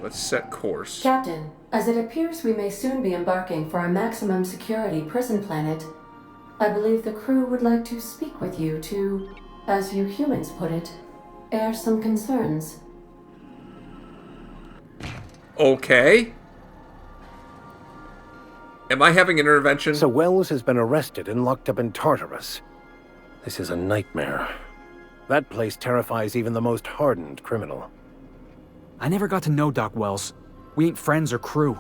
Let's set course. Captain, as it appears we may soon be embarking for a maximum security prison planet, I believe the crew would like to speak with you to, as you humans put it, air some concerns. Okay. Am I having an intervention? So Wells has been arrested and locked up in Tartarus. This is a nightmare. That place terrifies even the most hardened criminal. I never got to know Doc Wells. We ain't friends or crew.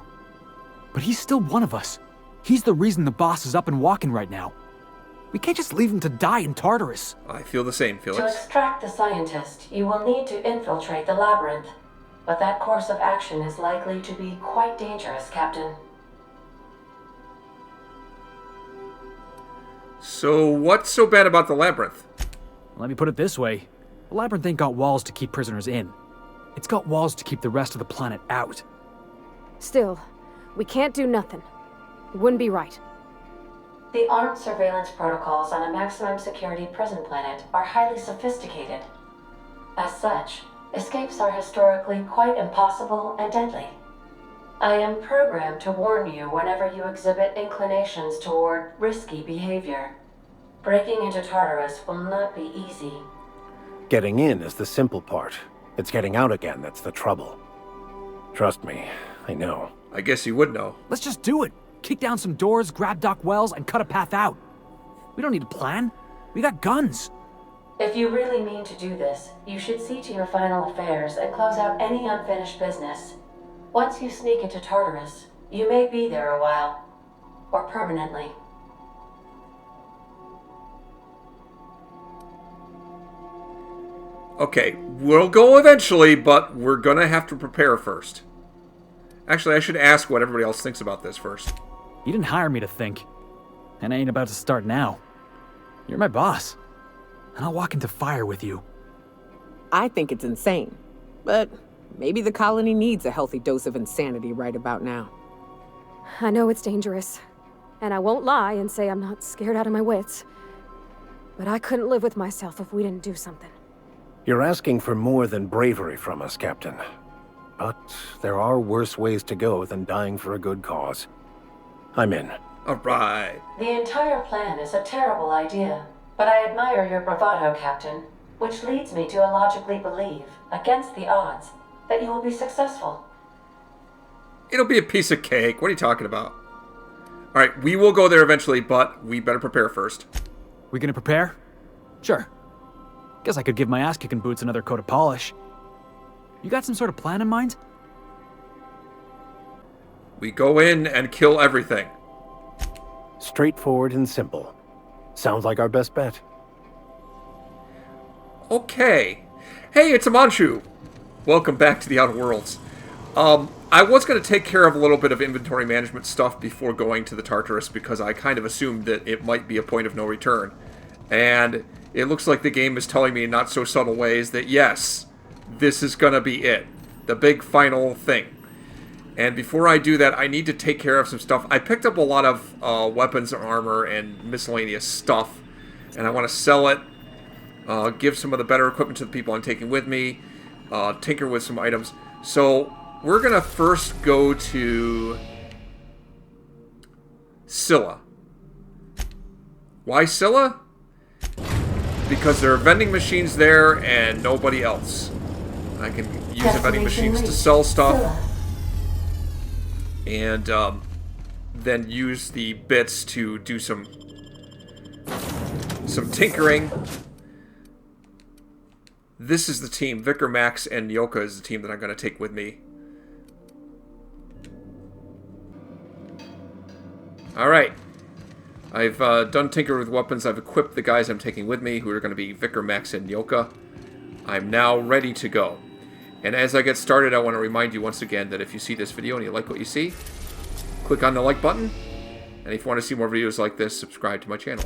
But he's still one of us. He's the reason the boss is up and walking right now. We can't just leave him to die in Tartarus. I feel the same, Felix. To extract the scientist, you will need to infiltrate the labyrinth. But that course of action is likely to be quite dangerous, Captain. So, what's so bad about the labyrinth? Let me put it this way. The labyrinth ain't got walls to keep prisoners in. It's got walls to keep the rest of the planet out. Still, we can't do nothing. It wouldn't be right. The armed surveillance protocols on a maximum security prison planet are highly sophisticated. As such, escapes are historically quite impossible and deadly. I am programmed to warn you whenever you exhibit inclinations toward risky behavior. Breaking into Tartarus will not be easy. Getting in is the simple part. It's getting out again that's the trouble. Trust me, I know. I guess you would know. Let's just do it. Kick down some doors, grab Doc Wells, and cut a path out. We don't need a plan. We got guns. If you really mean to do this, you should see to your final affairs and close out any unfinished business. Once you sneak into Tartarus, you may be there a while. Or permanently. Okay, we'll go eventually, but we're gonna have to prepare first. Actually, I should ask what everybody else thinks about this first. You didn't hire me to think. And I ain't about to start now. You're my boss. And I'll walk into fire with you. I think it's insane. But maybe the colony needs a healthy dose of insanity right about now. I know it's dangerous. And I won't lie and say I'm not scared out of my wits. But I couldn't live with myself if we didn't do something. You're asking for more than bravery from us, Captain. But there are worse ways to go than dying for a good cause. I'm in. All right. The entire plan is a terrible idea, but I admire your bravado, Captain, which leads me to illogically believe, against the odds, that you will be successful. It'll be a piece of cake. What are you talking about? All right, we will go there eventually, but we better prepare first. We gonna prepare? Sure. Guess I could give my ass-kicking boots another coat of polish. You got some sort of plan in mind? We go in and kill everything. Straightforward and simple. Sounds like our best bet. Okay. Hey, it's Amanchu. Welcome back to the Outer Worlds. I was going to take care of a little bit of inventory management stuff before going to the Tartarus because I kind of assumed that it might be a point of no return. And it looks like the game is telling me in not so subtle ways that yes, this is going to be it. The big final thing. And before I do that, I need to take care of some stuff. I picked up a lot of weapons and armor and miscellaneous stuff. And I want to sell it. Give some of the better equipment to the people I'm taking with me. Tinker with some items. So we're going to first go to Scylla. Why Scylla? Because there are vending machines there and nobody else. I can use the vending machines to sell stuff. And then use the bits to do some tinkering. This is the team. Vicar, Max, and Yoka is the team that I'm going to take with me. Alright. I've done tinker with weapons. I've equipped the guys I'm taking with me, who are going to be Vicar, Max, and Yoka. I'm now ready to go. And as I get started, I want to remind you once again that if you see this video and you like what you see, click on the like button. And if you want to see more videos like this, subscribe to my channel.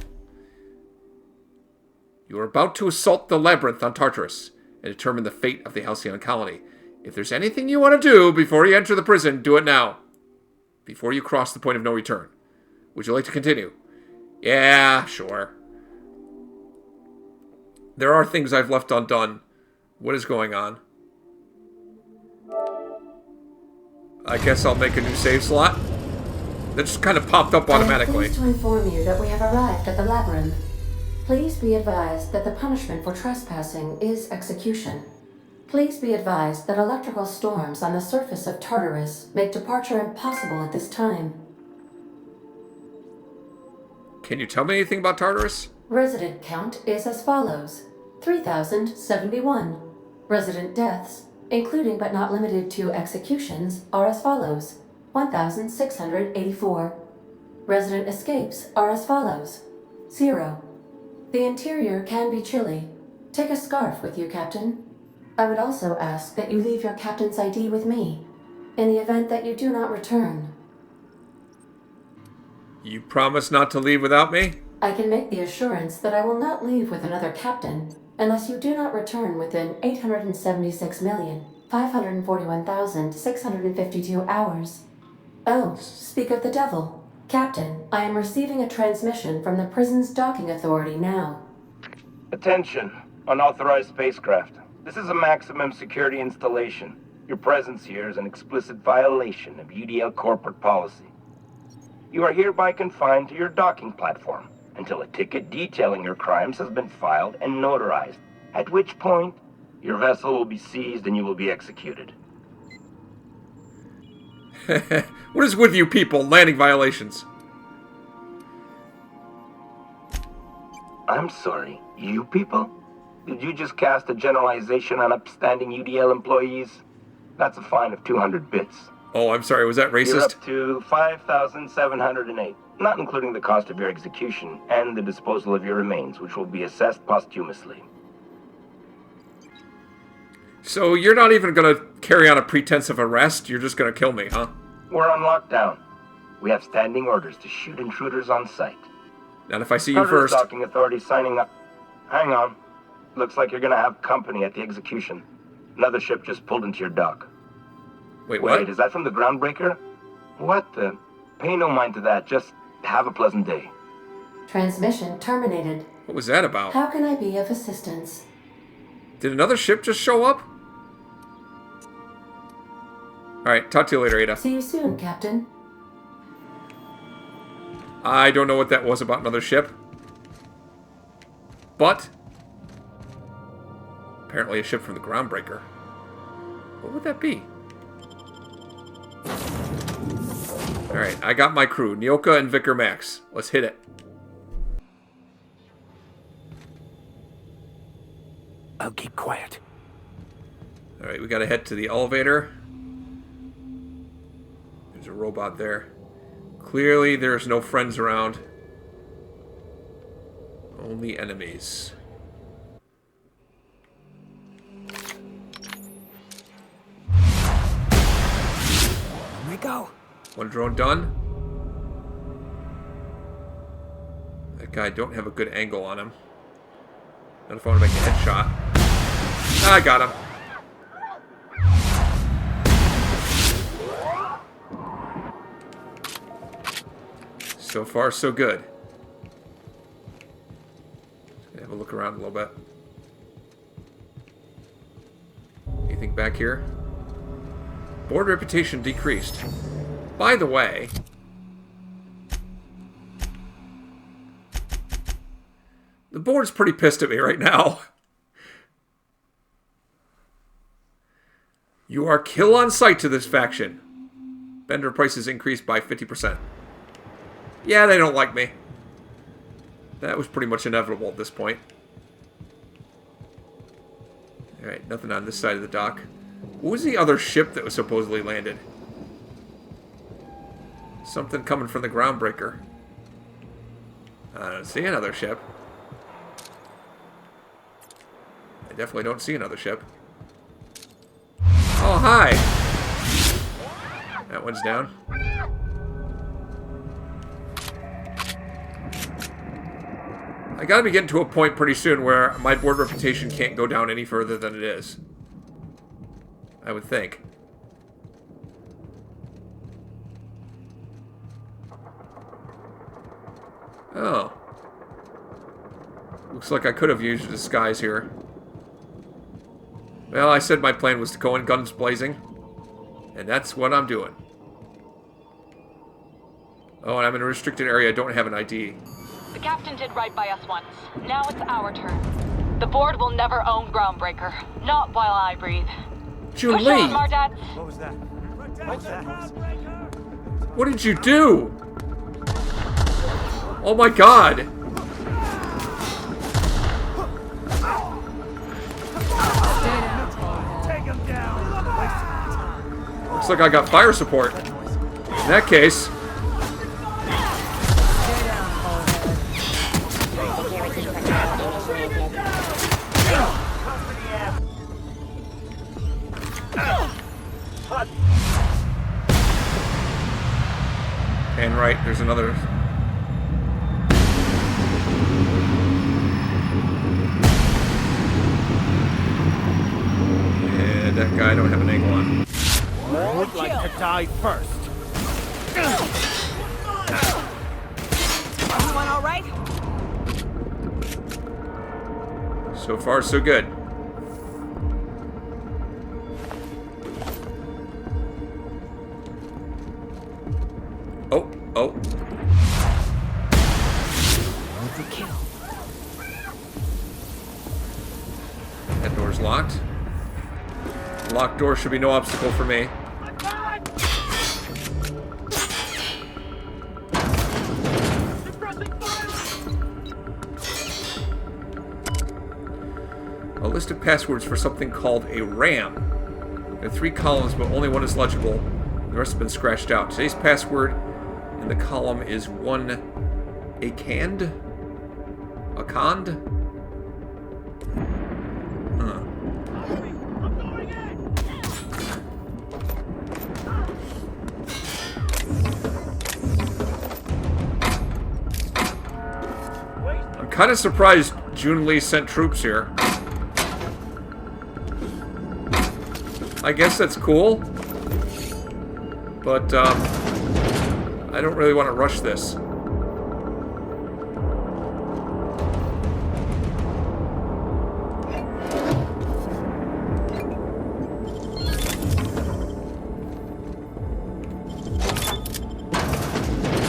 You are about to assault the labyrinth on Tartarus and determine the fate of the Halcyon colony. If there's anything you want to do before you enter the prison, do it now. Before you cross the point of no return. Would you like to continue? Yeah, sure. There are things I've left undone. What is going on? I guess I'll make a new save slot. That just kind of popped up automatically. I am pleased to inform you that we have arrived at the labyrinth. Please be advised that the punishment for trespassing is execution. Please be advised that electrical storms on the surface of Tartarus make departure impossible at this time. Can you tell me anything about Tartarus? Resident count is as follows: 3,071. Resident deaths, including but not limited to executions, are as follows: 1,684. Resident escapes are as follows: 0. The interior can be chilly. Take a scarf with you, Captain. I would also ask that you leave your captain's ID with me, in the event that you do not return. You promise not to leave without me? I can make the assurance that I will not leave with another captain, unless you do not return within 876,541,652 hours. Oh, speak of the devil. Captain, I am receiving a transmission from the prison's docking authority now. Attention, unauthorized spacecraft. This is a maximum security installation. Your presence here is an explicit violation of UDL corporate policy. You are hereby confined to your docking platform until a ticket detailing your crimes has been filed and notarized, at which point your vessel will be seized and you will be executed. What is with you people? Landing violations. I'm sorry, you people? Did you just cast a generalization on upstanding UDL employees? That's a fine of 200 bits. Oh, I'm sorry, was that racist? You're up to 5,708, not including the cost of your execution and the disposal of your remains, which will be assessed posthumously. So you're not even going to carry on a pretense of arrest? You're just going to kill me, huh? We're on lockdown. We have standing orders to shoot intruders on sight. Not if I see you Tartarus first. docking authority signing up. Hang on. Looks like you're going to have company at the execution. Another ship just pulled into your dock. Wait, what? Wait, is that from the groundbreaker? What the? Pay no mind to that. Just have a pleasant day. Transmission terminated. What was that about? How can I be of assistance? Did another ship just show up? Alright, talk to you later, Ada. See you soon, Captain. I don't know what that was about another ship. But apparently a ship from the groundbreaker. What would that be? Alright, I got my crew. Nyoka and Vicar Max. Let's hit it. I'll keep quiet. Alright, we gotta head to the elevator. There's a robot there. Clearly there's no friends around. Only enemies. Here we go. One drone done. That guy don't have a good angle on him. Not if I want to make a headshot. Ah, I got him. So far, so good. Just have a look around a little bit. Anything back here? Board reputation decreased. By the way, the board's pretty pissed at me right now. You are kill on sight to this faction. Vendor prices increased by 50%. Yeah, they don't like me. That was pretty much inevitable at this point. Alright, nothing on this side of the dock. What was the other ship that was supposedly landed? Something coming from the groundbreaker. I don't see another ship. I definitely don't see another ship. Oh, hi! That one's down. I gotta be getting to a point pretty soon where my board reputation can't go down any further than it is. I would think. Oh. Looks like I could have used a disguise here. Well, I said my plan was to go in guns blazing. And that's what I'm doing. Oh, and I'm in a restricted area. I don't have an ID. The captain did right by us once. Now it's our turn. The board will never own Groundbreaker. Not while I breathe. Jun Push Lee! on, Mardad. What was that? What did you do? Oh my god! Take him down. Looks like I got fire support. In that case... And right, there's another... Yeah, that guy I don't have an angle on. I would like to die first. Everyone all right? So far, so good. Oh. Kill. That door's locked. Locked door should be no obstacle for me. A list of passwords for something called a RAM. There are 3 columns, but only one is legible. The rest have been scratched out. Today's password in the column is ACAND? ACAND? Huh. I'm kind of surprised Jun Lee sent troops here. I guess that's cool. But, I don't really want to rush this.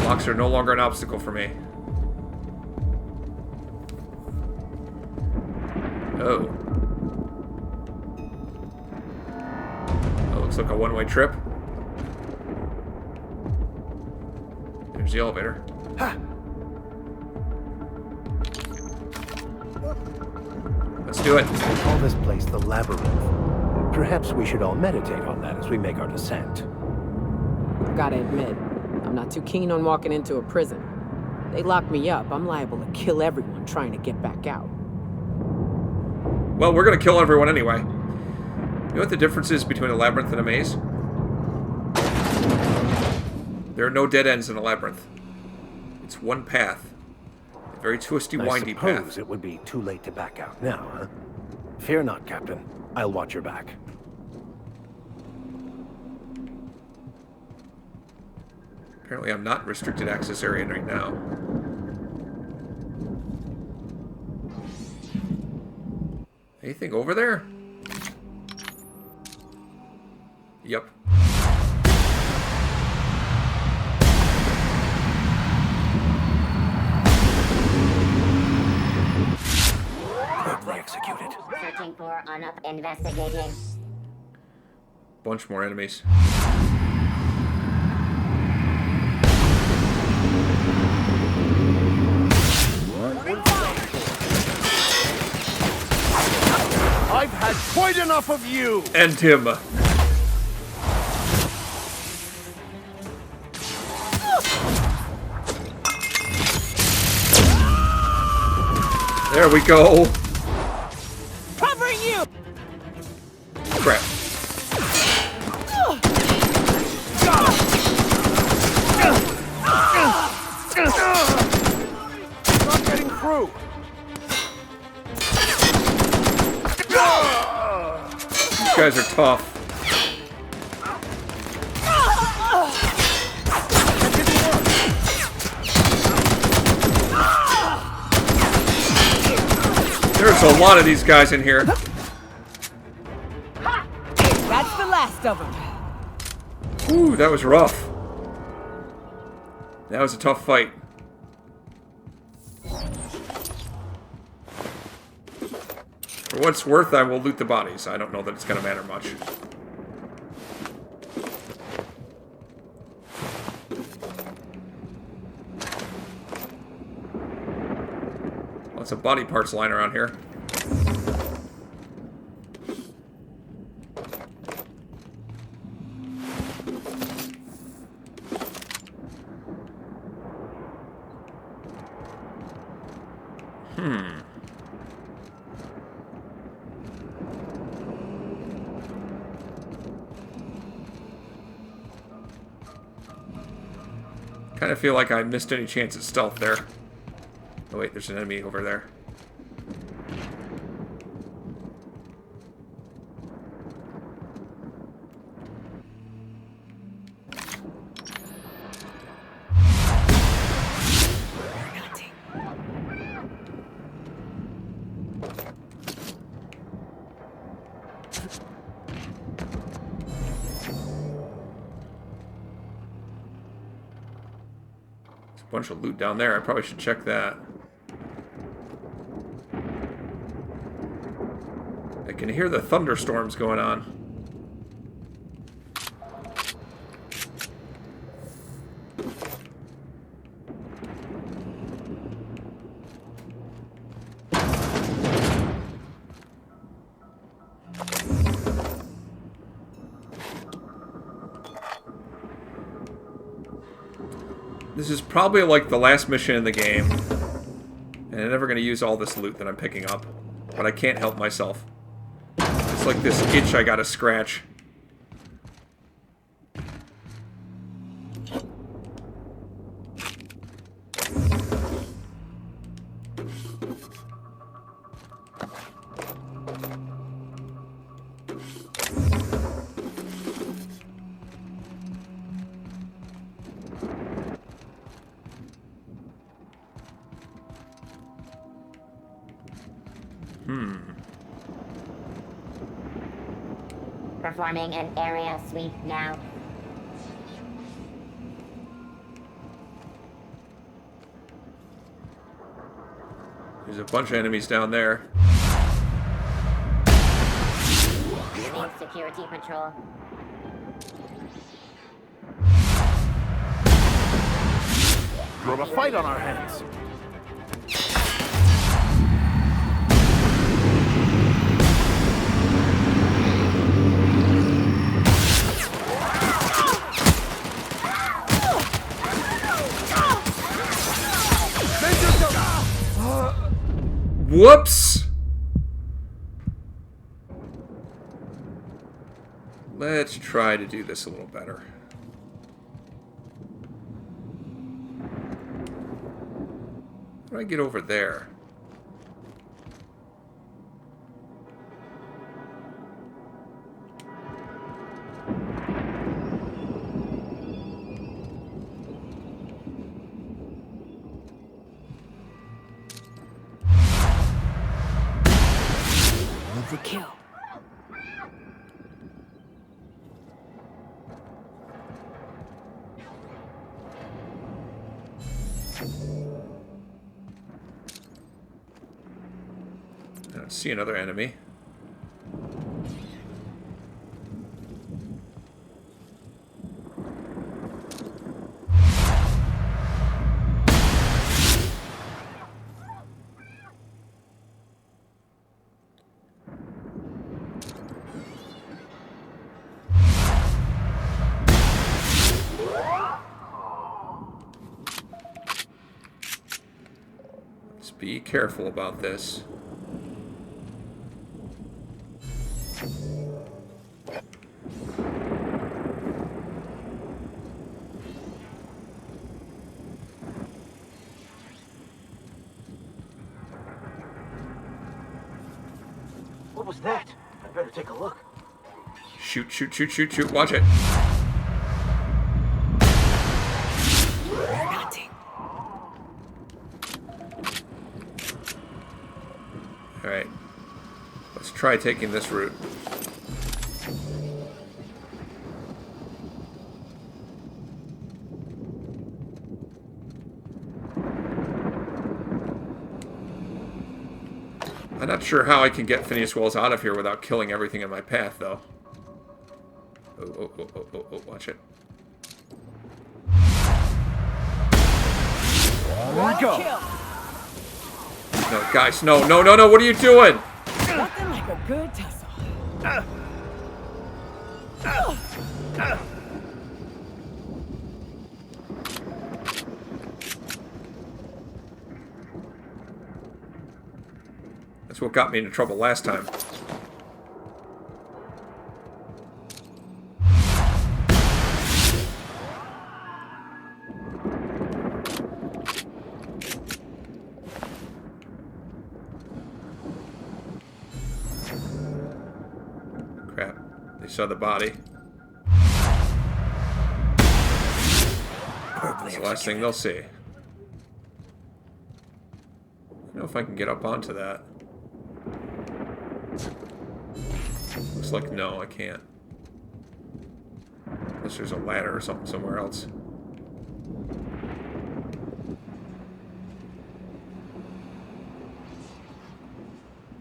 Locks are no longer an obstacle for me. Oh. That looks like a one-way trip. There's the elevator. Let's do it. I call this place the Labyrinth. Perhaps we should all meditate on that as we make our descent. Gotta admit, I'm not too keen on walking into a prison. They lock me up, I'm liable to kill everyone trying to get back out. Well, we're gonna kill everyone anyway. You know what the difference is between a labyrinth and a maze? There are no dead ends in a labyrinth. It's one path. A very twisty, windy path. I suppose it would be too late to back out now, huh? Fear not, Captain. I'll watch your back. Apparently I'm not in restricted access area right now. Anything over there? Yep. Quickly executed. Searching for on-up investigating. Bunch more enemies. I've had quite enough of you! End him. There we go. Covering you! Crap. Not getting through! These guys are tough. There's a lot of these guys in here. That's the last of them. Ooh, that was rough. That was a tough fight. For what it's worth, I will loot the bodies. I don't know that it's going to matter much. Lots of body parts lying around here. Kind of feel like I missed any chance at stealth there. Oh wait, there's an enemy over there. Bunch of loot down there. I probably should check that. I can hear the thunderstorms going on. This is probably like the last mission in the game. And I'm never going to use all this loot that I'm picking up. But I can't help myself. It's like this itch I gotta scratch. Performing an area sweep now. There's a bunch of enemies down there. Need security patrol. We have a fight on our hands. Whoops! Let's try to do this a little better. How do I get over there? The kill. I see another enemy. Let's be careful about this. What was that? I better take a look. Shoot, shoot, shoot, shoot, shoot. Watch it. Alright. Let's try taking this route. I'm not sure how I can get Phineas Wells out of here without killing everything in my path, though. Oh, watch it. Go. No, guys, no, what are you doing? Nothing like a good tussle. That's what got me into trouble last time. Crap. They saw the body. That's the last thing they'll see. I don't know if I can get up onto that. Looks like no, I can't. Unless there's a ladder or something somewhere else.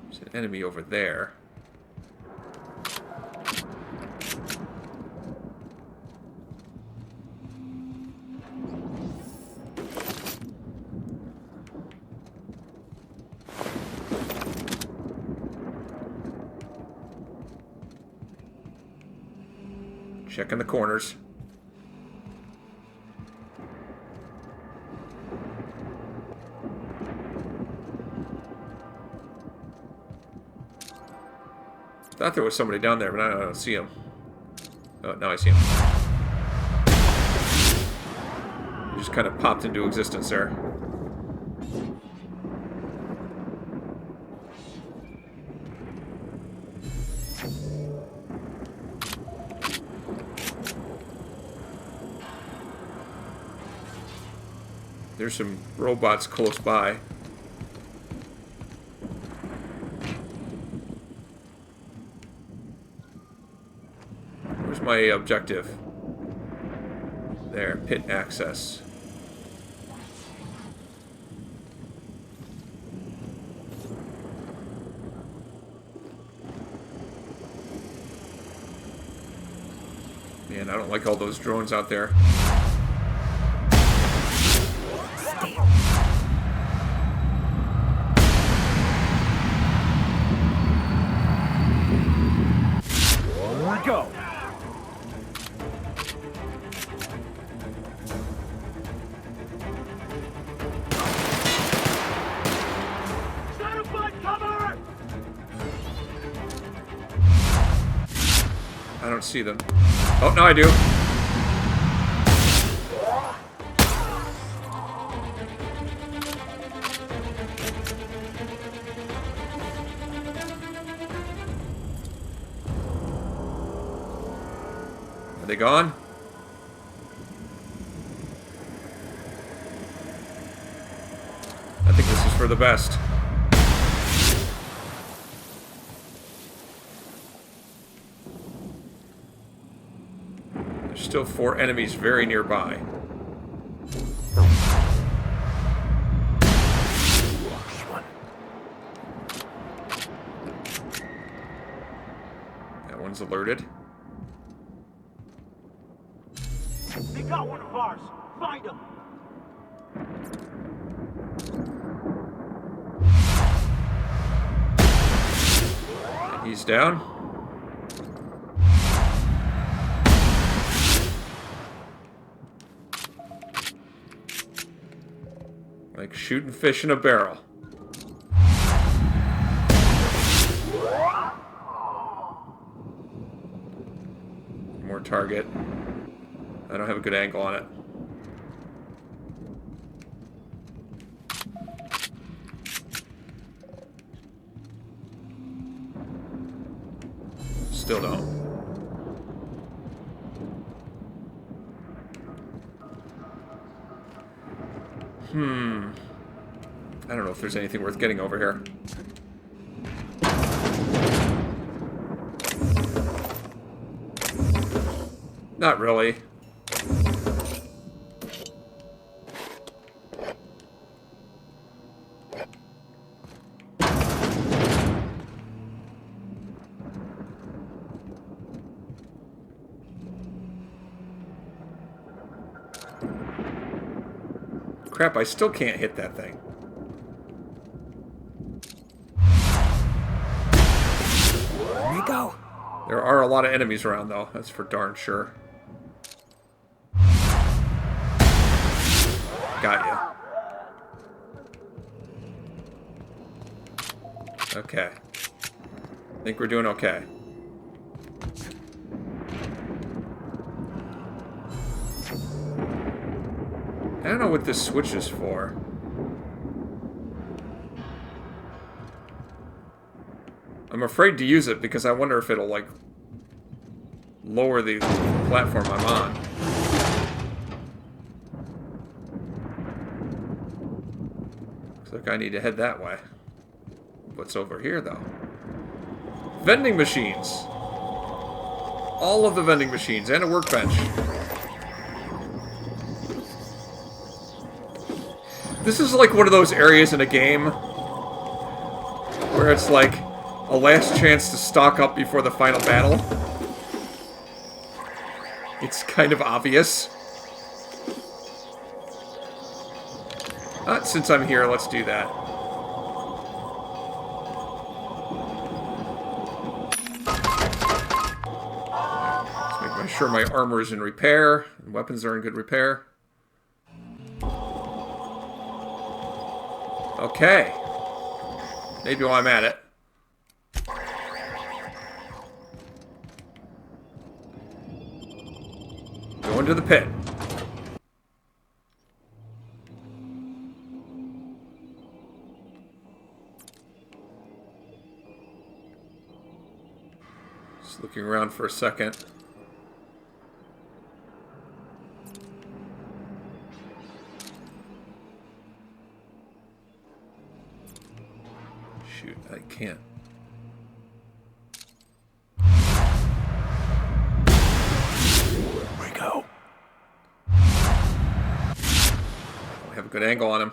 There's an enemy over there. Checking the corners. Thought there was somebody down there, but I don't see him. Oh, now I see him. He just kind of popped into existence there. There's some robots close by. Where's my objective? There, pit access. Man, I don't like all those drones out there. Go. I don't see them. Oh, no, I do. Are they gone? I think this is for the best. There's still 4 enemies very nearby. That one's alerted. They got one of ours. Find them. He's down. Like shooting fish in a barrel. More target. I don't have a good angle on it. Still don't. I don't know if there's anything worth getting over here. Not really. Crap, I still can't hit that thing. There you go. There are a lot of enemies around, though. That's for darn sure. Got you. Okay. I think we're doing okay. I don't know what this switch is for. I'm afraid to use it because I wonder if it'll, like, lower the platform I'm on. Looks like I need to head that way. What's over here, though? Vending machines! All of the vending machines and a workbench. This is like one of those areas in a game where it's like a last chance to stock up before the final battle. It's kind of obvious. Since I'm here, let's do that. Let's make sure my armor is in repair and weapons are in good repair. Okay. Maybe while I'm at it. Go into the pit. Just looking around for a second. Shoot, I can't. Here we go. I have a good angle on him.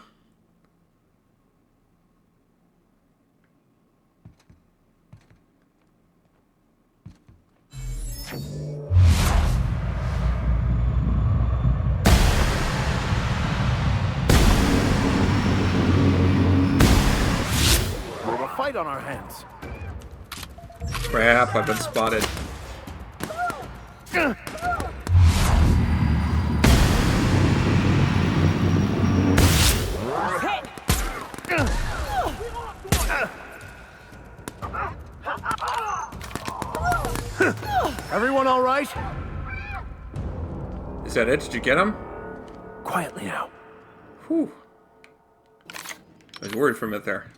We have a fight on our hands. Crap, I've been spotted. Everyone all right? Is that it? Did you get him? Quietly now. Whew. I was worried for a minute there.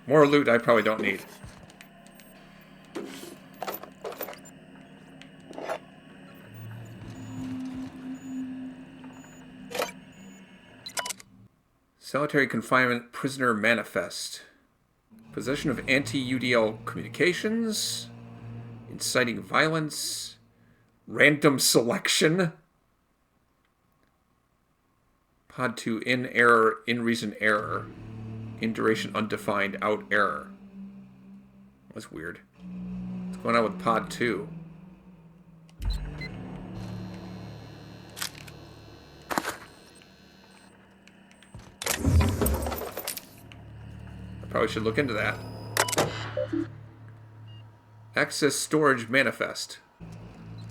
More loot I probably don't need. Solitary confinement prisoner manifest. Possession of anti-UDL communications. Inciting violence. Random selection. Pod 2 in error, in reason error. In duration undefined, out error. That's weird. What's going on with Pod 2? Probably should look into that. Access storage manifest.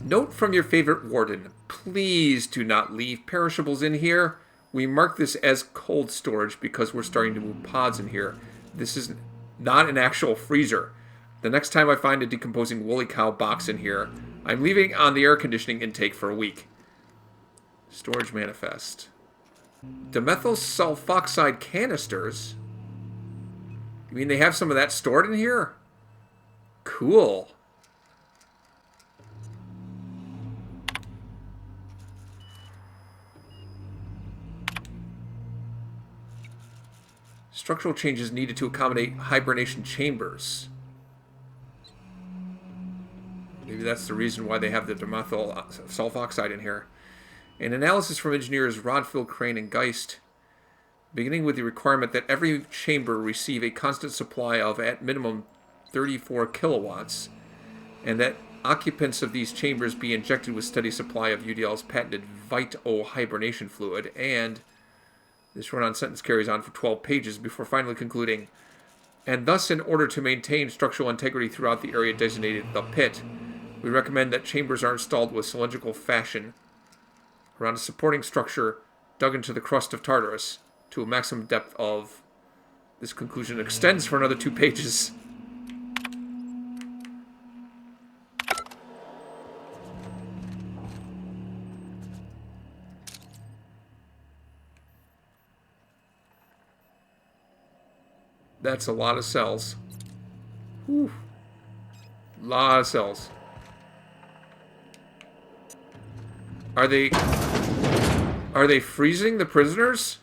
Note from your favorite warden. Please do not leave perishables in here. We mark this as cold storage because we're starting to move pods in here. This is not an actual freezer. The next time I find a decomposing woolly cow box in here, I'm leaving on the air conditioning intake for a week. Storage manifest. Dimethyl sulfoxide canisters? You mean they have some of that stored in here? Cool. Structural changes needed to accommodate hibernation chambers. Maybe that's the reason why they have the dimethyl sulfoxide in here. An analysis from engineers Rodfield, Crane, and Geist beginning with the requirement that every chamber receive a constant supply of, at minimum, 34 kilowatts, and that occupants of these chambers be injected with steady supply of UDL's patented Vito hibernation fluid, and this run-on sentence carries on for 12 pages before finally concluding, and thus in order to maintain structural integrity throughout the area designated the pit, we recommend that chambers are installed with cylindrical fashion around a supporting structure dug into the crust of Tartarus to a maximum depth of... This conclusion extends for another 2 pages. That's a lot of cells. Whew. Lot of cells. Are they freezing the prisoners?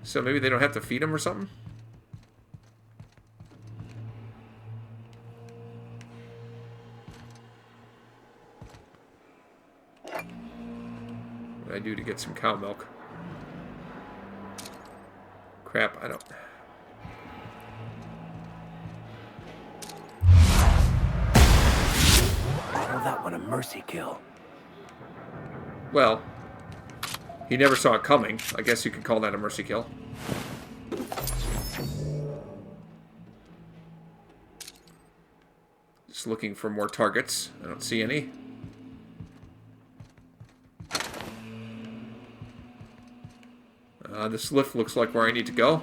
So maybe they don't have to feed them or something? What do I do to get some cow milk? Crap, I don't... Call that one a mercy kill. Well, he never saw it coming. I guess you could call that a mercy kill. Just looking for more targets. I don't see any. This lift looks like where I need to go.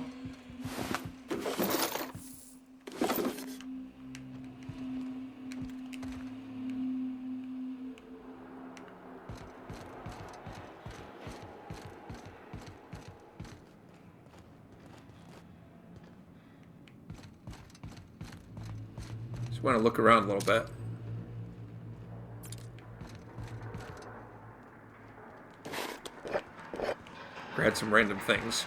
Just want to look around a little bit. Grab some random things.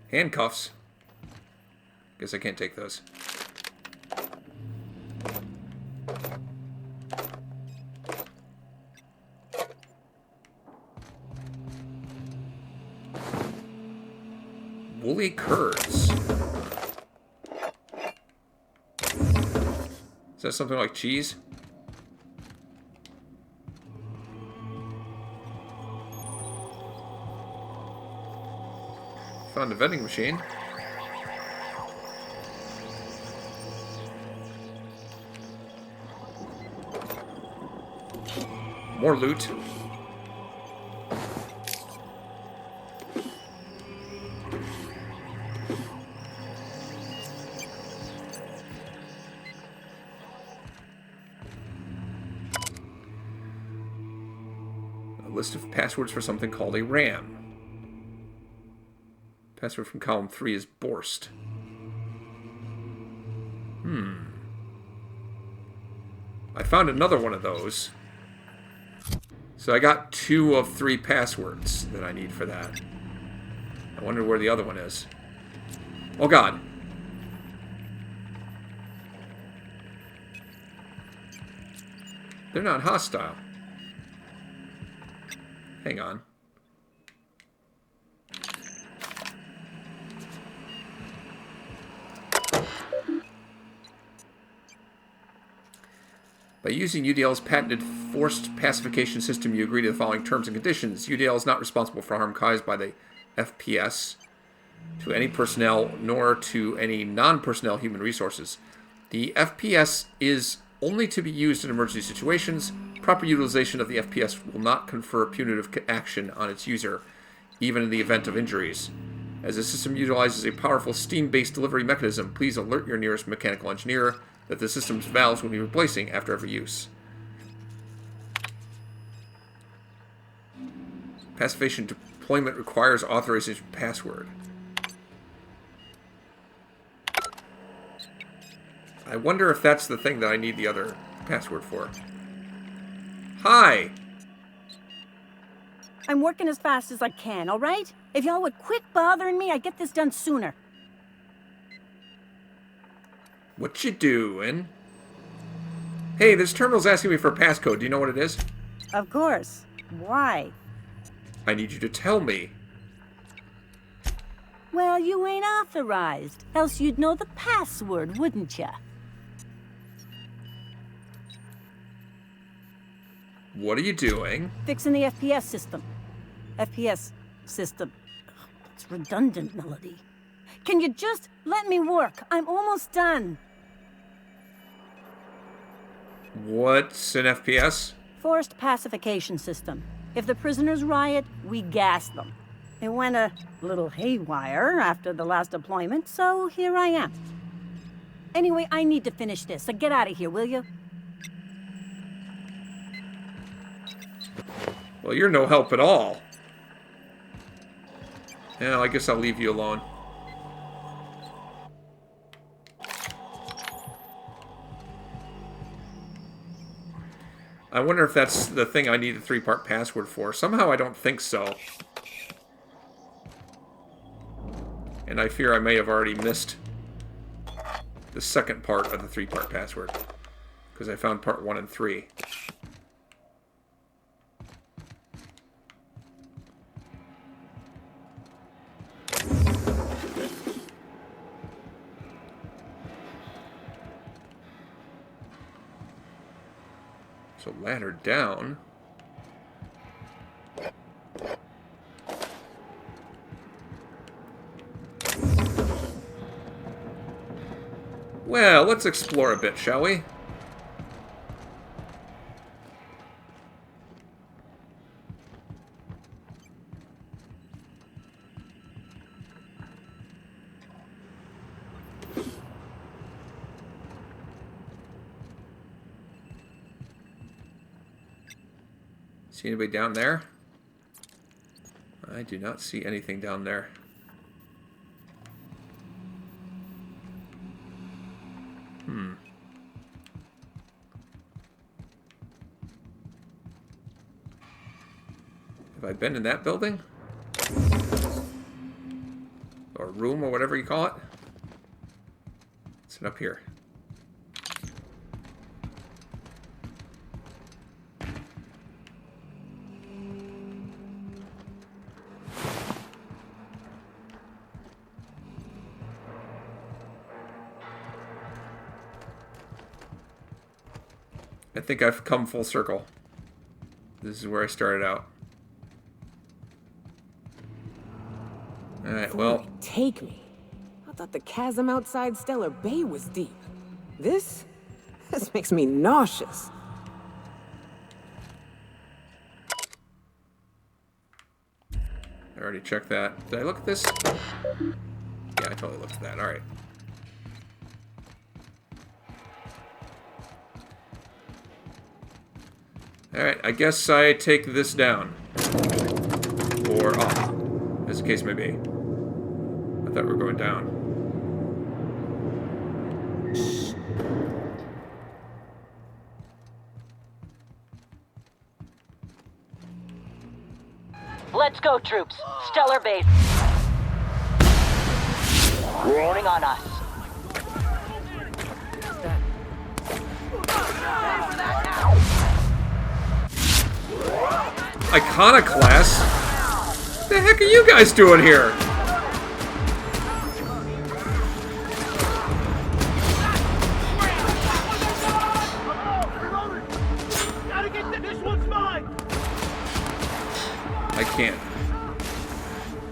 Handcuffs. Guess I can't take those. Woolly curds. Is that something like cheese? Found a vending machine. More loot. List of passwords for something called a RAM. Password from column 3 is Borst. I found another one of those. So I got 2 of 3 passwords that I need for that. I wonder where the other one is. Oh god. They're not hostile. Hang on. By using UDL's patented forced pacification system, you agree to the following terms and conditions. UDL is not responsible for harm caused by the FPS to any personnel nor to any non-personnel human resources. The FPS is only to be used in emergency situations. Proper utilization of the FPS will not confer punitive action on its user, even in the event of injuries. As the system utilizes a powerful steam-based delivery mechanism, please alert your nearest mechanical engineer that the system's valves will be replacing after every use. Pacification deployment requires authorization password. I wonder if that's the thing that I need the other password for. Hi! I'm working as fast as I can, all right? If y'all would quit bothering me, I'd get this done sooner. What you doing? Hey, this terminal's asking me for a passcode. Do you know what it is? Of course. Why? I need you to tell me. Well, you ain't authorized. Else you'd know the password, wouldn't ya? What are you doing? Fixing the FPS system. FPS system. It's redundant, Melody. Can you just let me work? I'm almost done. What's an FPS? Forced pacification system. If the prisoners riot, we gas them. It went a little haywire after the last deployment, so here I am. Anyway, I need to finish this, so get out of here, will you? Well, you're no help at all. Yeah, I guess I'll leave you alone. I wonder if that's the thing I need a 3-part password for. Somehow I don't think so. And I fear I may have already missed the second part of the 3-part password. Because I found part 1 and 3. So ladder down. Well, let's explore a bit, shall we? See anybody down there? I do not see anything down there. Have I been in that building? Or room, or whatever you call it? What's it up here? I think I've come full circle. This is where I started out. Alright, well... Take me. I thought the chasm outside Stellar Bay was deep. This makes me nauseous. I already checked that. Did I look at this? Yeah, I totally looked at that. Alright. Alright, I guess I take this down. Or up, as the case may be. I thought we were going down. Let's go, troops. Stellar base. Roaring on us. Iconoclast? What the heck are you guys doing here?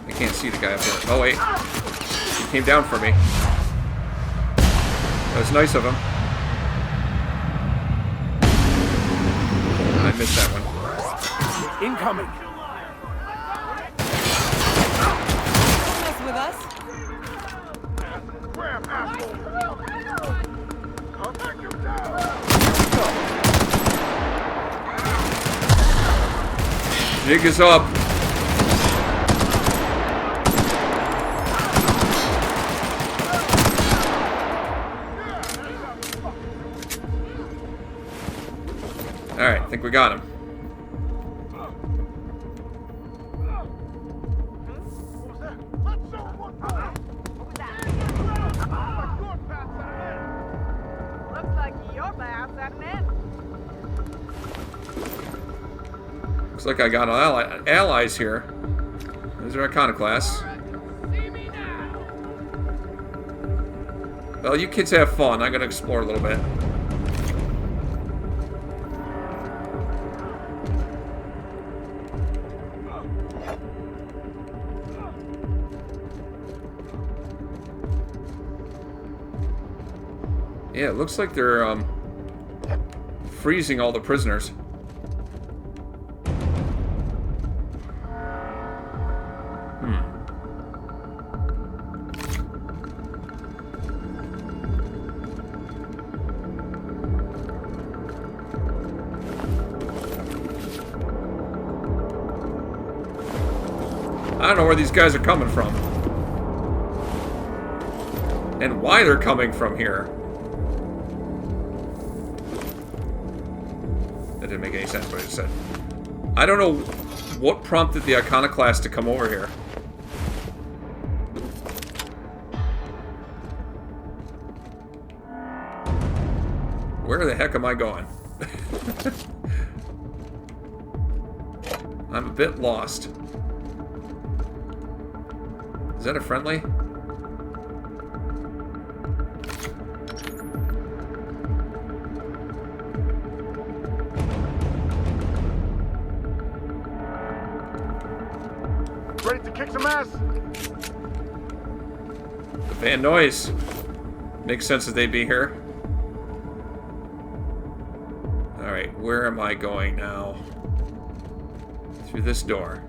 I can't see the guy up there. Oh wait. He came down for me. That was nice of him. I missed that one. Incoming! Don't mess with us. Jig is up. Alright, I think we got him. Looks like I got allies here. These are iconoclasts. Well, you kids have fun. I'm gonna explore a little bit. Yeah, it looks like they're freezing all the prisoners. I don't know where these guys are coming from. And why they're coming from here. That didn't make any sense what I just said. I don't know what prompted the iconoclast to come over here. Where the heck am I going? I'm a bit lost. Is that a friendly? Ready to kick some ass? The van noise. Makes sense that they'd be here. Alright, where am I going now? Through this door.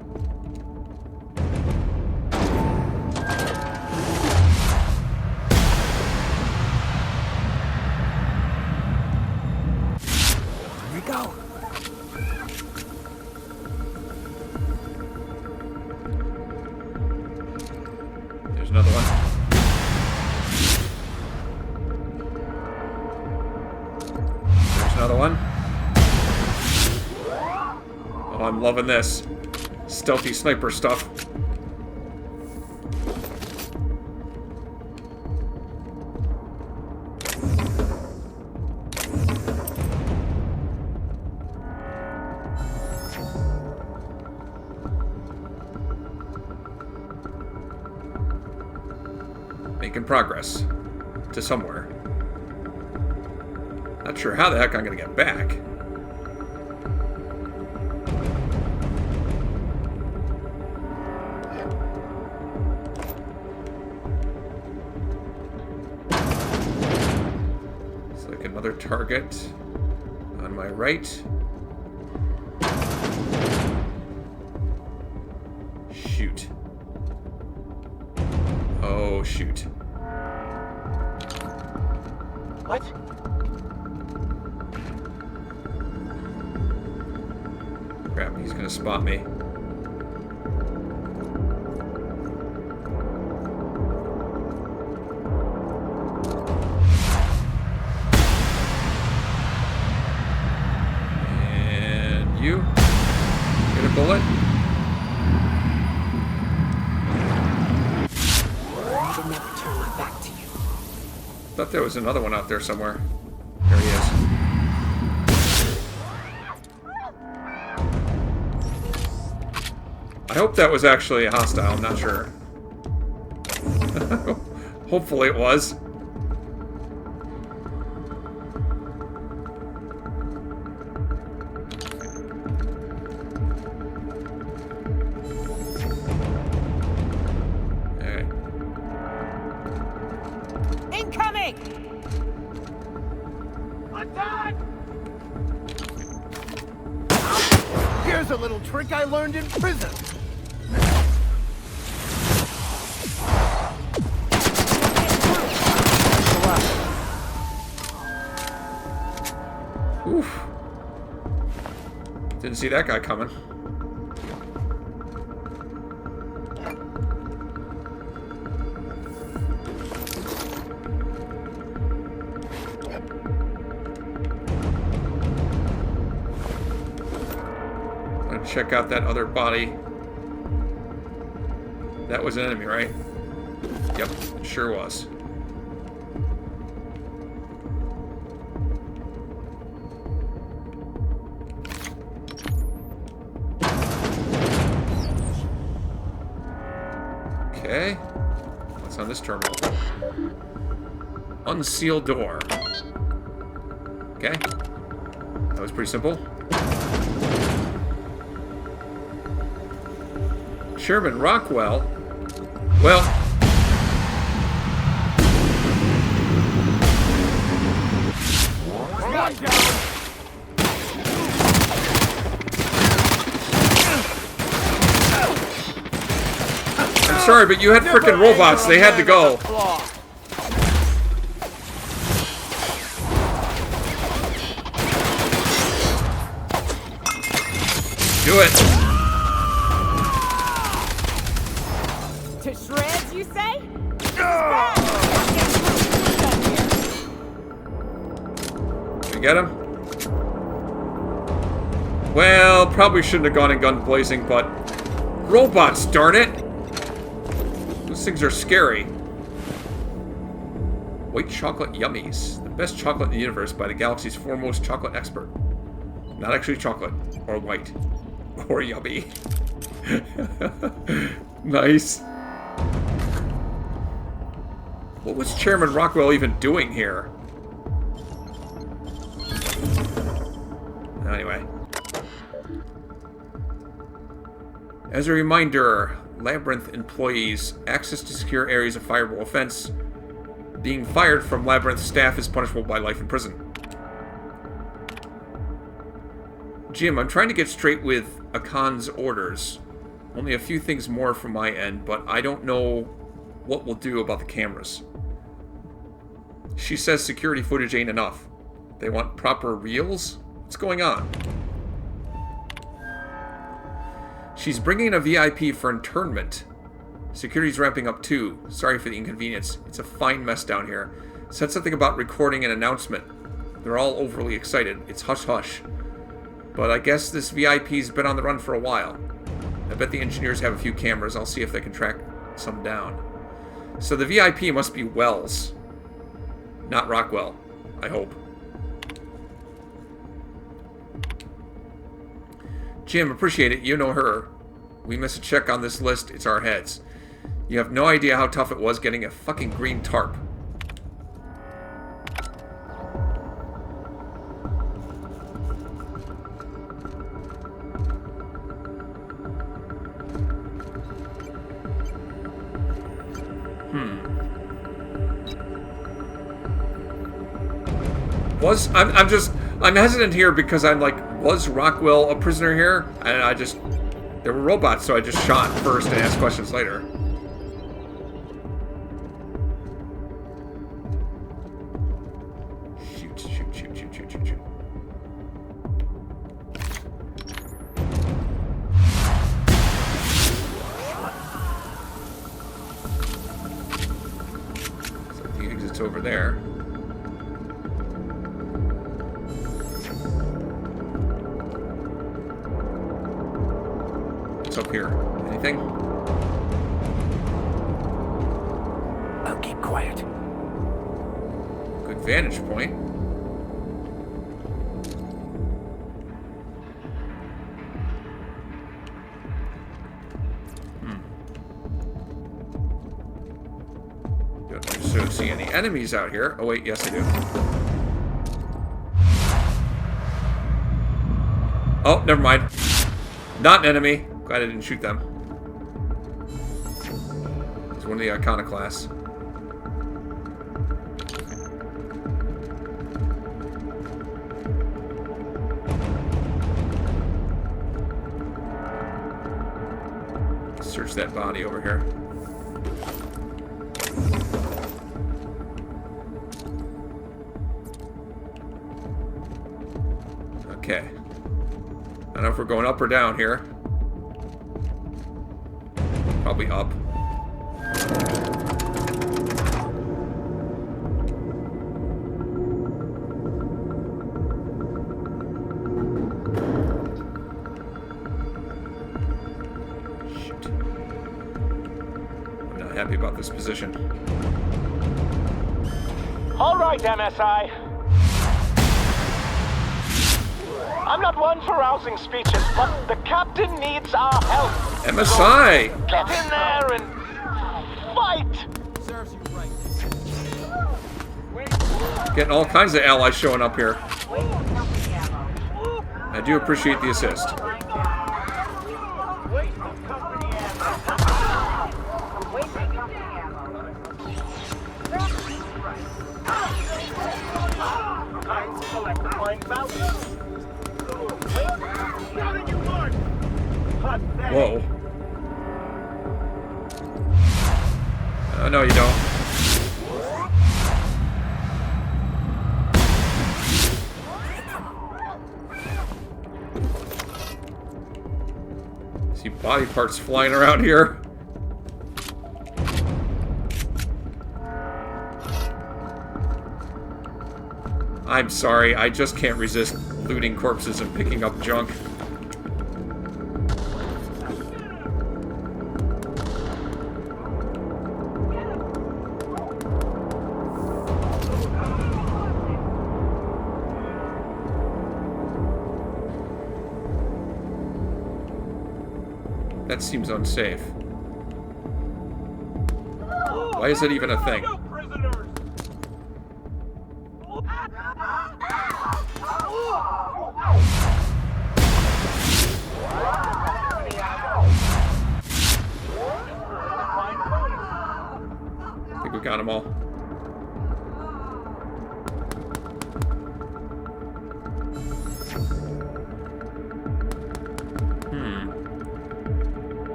Go. There's another one. There's another one. Oh, I'm loving this. Stealthy sniper stuff. Making progress to somewhere. Not sure how the heck I'm gonna get back. It's like another target on my right. Shoot. Oh, shoot. What? Crap, he's gonna spot me. And you? Get a bullet? I thought there was another one out there somewhere. There he is. I hope that was actually a hostile, I'm not sure. Hopefully it was. Here's a little trick I learned in prison. Oof. Didn't see that guy coming. Check out that other body. That was an enemy, right? Yep, it sure was. Okay. What's on this terminal? Unseal door. Okay. That was pretty simple. Chairman Rockwell. Well... I'm sorry, but you had frickin' robots. They had to go. Do it. To shreds, you say? Did you get him? Well, probably shouldn't have gone in guns blazing, but... Robots, darn it! Those things are scary. White chocolate yummies. The best chocolate in the universe by the galaxy's foremost chocolate expert. Not actually chocolate. Or white. Or yummy. Nice. What was Chairman Rockwell even doing here? Anyway. As a reminder, Labyrinth employees, access to secure areas of fireable offense. Being fired from Labyrinth staff is punishable by life in prison. Jim, I'm trying to get straight with Akan's orders. Only a few things more from my end, but I don't know what we'll do about the cameras. She says security footage ain't enough. They want proper reels? What's going on? She's bringing in a VIP for internment. Security's ramping up too. Sorry for the inconvenience. It's a fine mess down here. Said something about recording an announcement. They're all overly excited. It's hush-hush. But I guess this VIP's been on the run for a while. I bet the engineers have a few cameras. I'll see if they can track some down. So the VIP must be Wells. Not Rockwell. I hope. Jim, appreciate it. You know her. We miss a check on this list. It's our heads. You have no idea how tough it was getting a fucking green tarp. I'm hesitant here because I'm like, was Rockwell a prisoner here? And there were robots, so I just shot first and asked questions later. Shoot. So the exit's over there. What's up here? Anything? I'll keep quiet. Good vantage point. Don't see any enemies out here. Oh wait, yes I do. Oh, never mind. Not an enemy. Glad I didn't shoot them. It's one of the iconoclasts. Search that body over here. Okay. I don't know if we're going up or down here. Probably up. Shoot. I'm not happy about this position. All right, MSI. I'm not one for rousing speeches, but the captain needs our help. MSI! So get in there and Fight! Serves you right. Getting all kinds of allies showing up here. I do appreciate the assist. Whoa. Oh, no, you don't. See body parts flying around here. I'm sorry, I just can't resist looting corpses and picking up junk. That seems unsafe. Why is it even a thing? I think we got them all.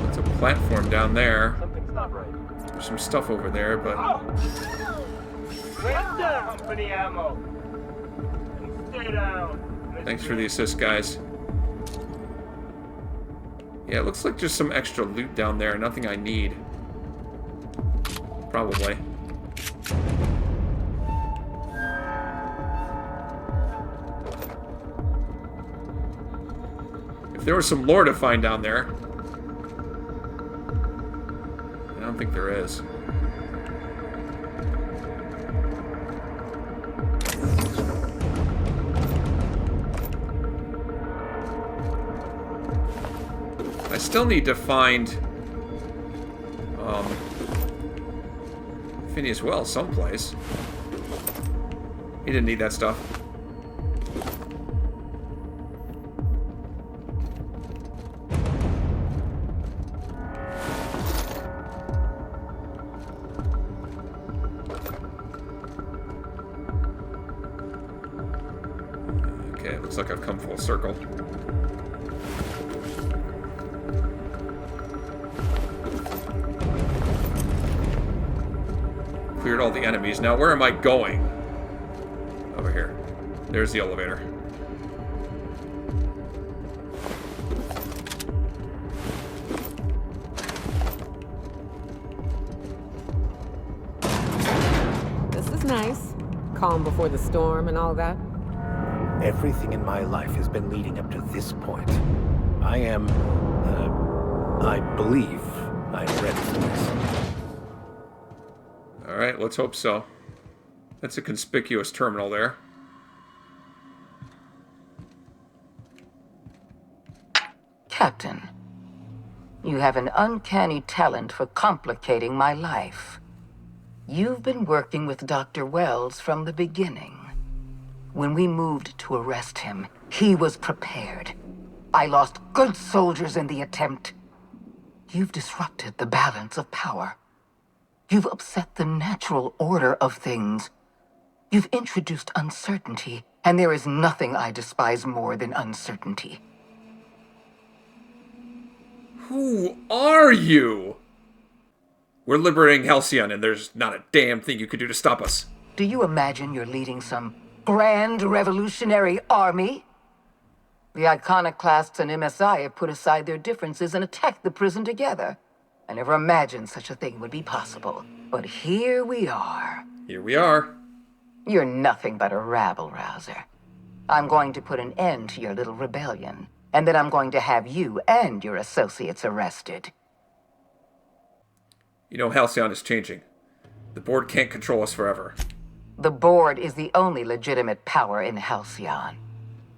It's a platform down there. There's some stuff over there, but... Company ammo. Stay down. Thanks for the assist, guys. Yeah, it looks like just some extra loot down there. Nothing I need. Probably. If there was some lore to find down there. I don't think there is. I still need to find Phineas Wells someplace. He didn't need that stuff. Okay, it looks like I've come full circle. Cleared all the enemies. Now, where am I going? Over here. There's the elevator. This is nice. Calm before the storm and all that. Everything in my life has been leading up to this point. I am, I believe I'm ready for this. Alright, let's hope so. That's a conspicuous terminal there. Captain, you have an uncanny talent for complicating my life. You've been working with Dr. Wells from the beginning. When we moved to arrest him, he was prepared. I lost good soldiers in the attempt. You've disrupted the balance of power. You've upset the natural order of things. You've introduced uncertainty, and there is nothing I despise more than uncertainty. Who are you? We're liberating Halcyon, and there's not a damn thing you could do to stop us. Do you imagine you're leading some grand revolutionary army? The iconoclasts and MSI have put aside their differences and attacked the prison together. I never imagined such a thing would be possible. But here we are. Here we are. You're nothing but a rabble-rouser. I'm going to put an end to your little rebellion, and then I'm going to have you and your associates arrested. You know, Halcyon is changing. The board can't control us forever. The board is the only legitimate power in Halcyon.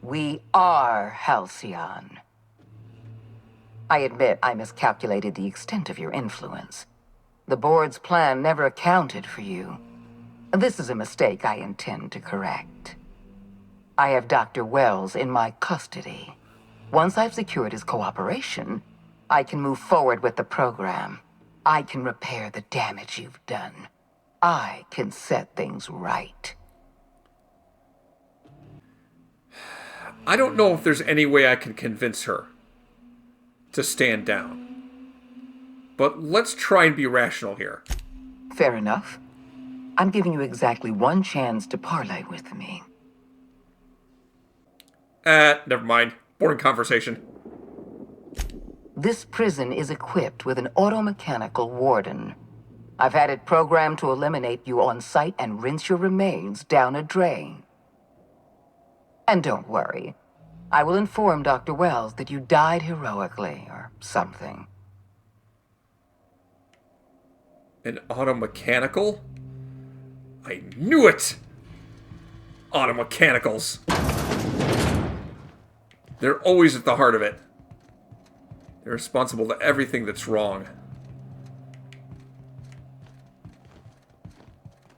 We are Halcyon. I admit I miscalculated the extent of your influence. The board's plan never accounted for you. This is a mistake I intend to correct. I have Dr. Wells in my custody. Once I've secured his cooperation, I can move forward with the program. I can repair the damage you've done. I can set things right. I don't know if there's any way I can convince her to stand down. But let's try and be rational here. Fair enough. I'm giving you exactly one chance to parley with me. Never mind. Boring conversation. This prison is equipped with an automechanical warden. I've had it programmed to eliminate you on sight and rinse your remains down a drain. And don't worry. I will inform Dr. Wells that you died heroically or something. An automechanical? I knew it! Automechanicals. They're always at the heart of it. They're responsible to everything that's wrong.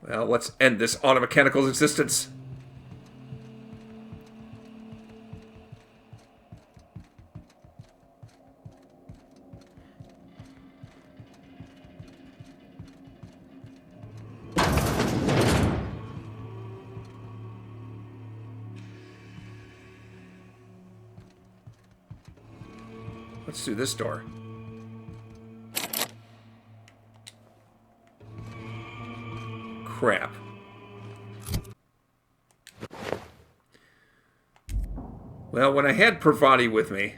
Well, let's end this automechanical's existence. Let's do this door. Crap. Well, when I had Pravati with me,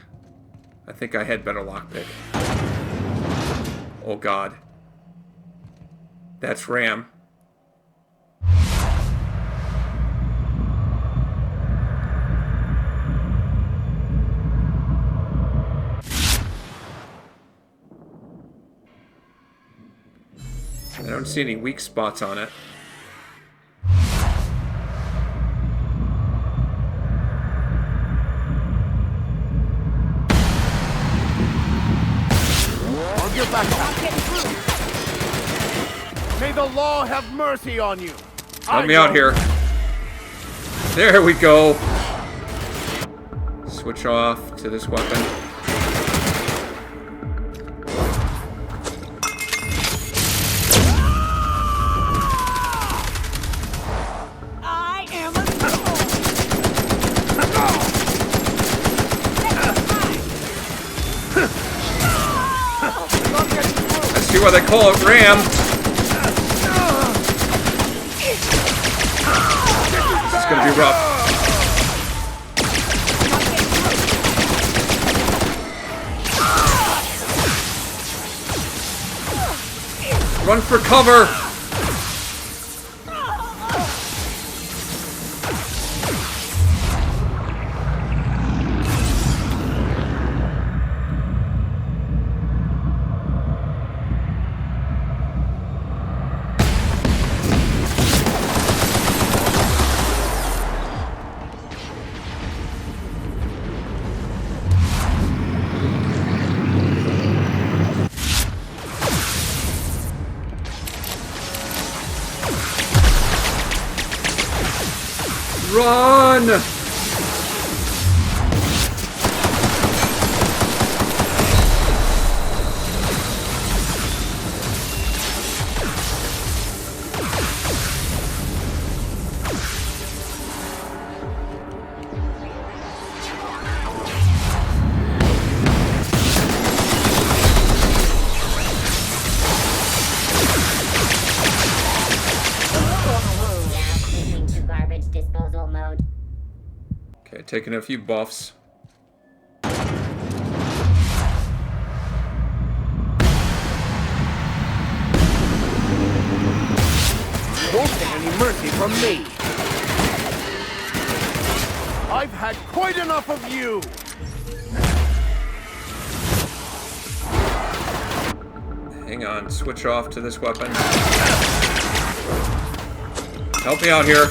I think I had better lockpick. Oh god. That's Ram. I don't see any weak spots on it. I'll get back on. May the law have mercy on you. Help me out here. There we go. Switch off to this weapon. See why they call it Ram. This is gonna be rough. Run for cover. Run! Okay, taking a few buffs. Won't take any mercy from me. I've had quite enough of you. Hang on, switch off to this weapon. Help me out here.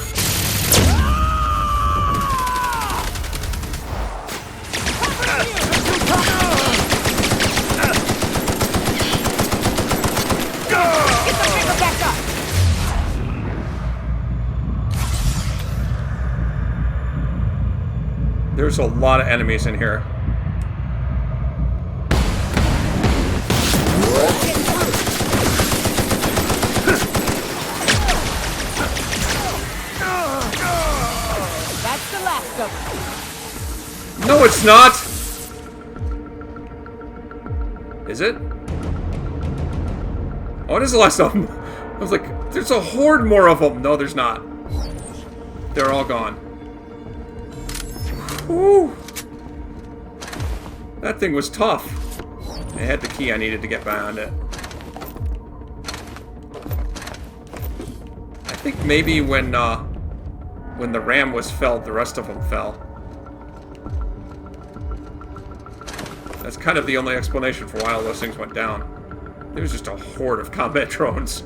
There's a lot of enemies in here. That's the last of them. No, it's not! Is it? Oh, it is the last of them. I was like, there's a horde more of them. No, there's not. They're all gone. Whew. That thing was tough. I had the key I needed to get behind it. I think maybe when the ram was felled, the rest of them fell. That's kind of the only explanation for why all those things went down. There was just a horde of combat drones.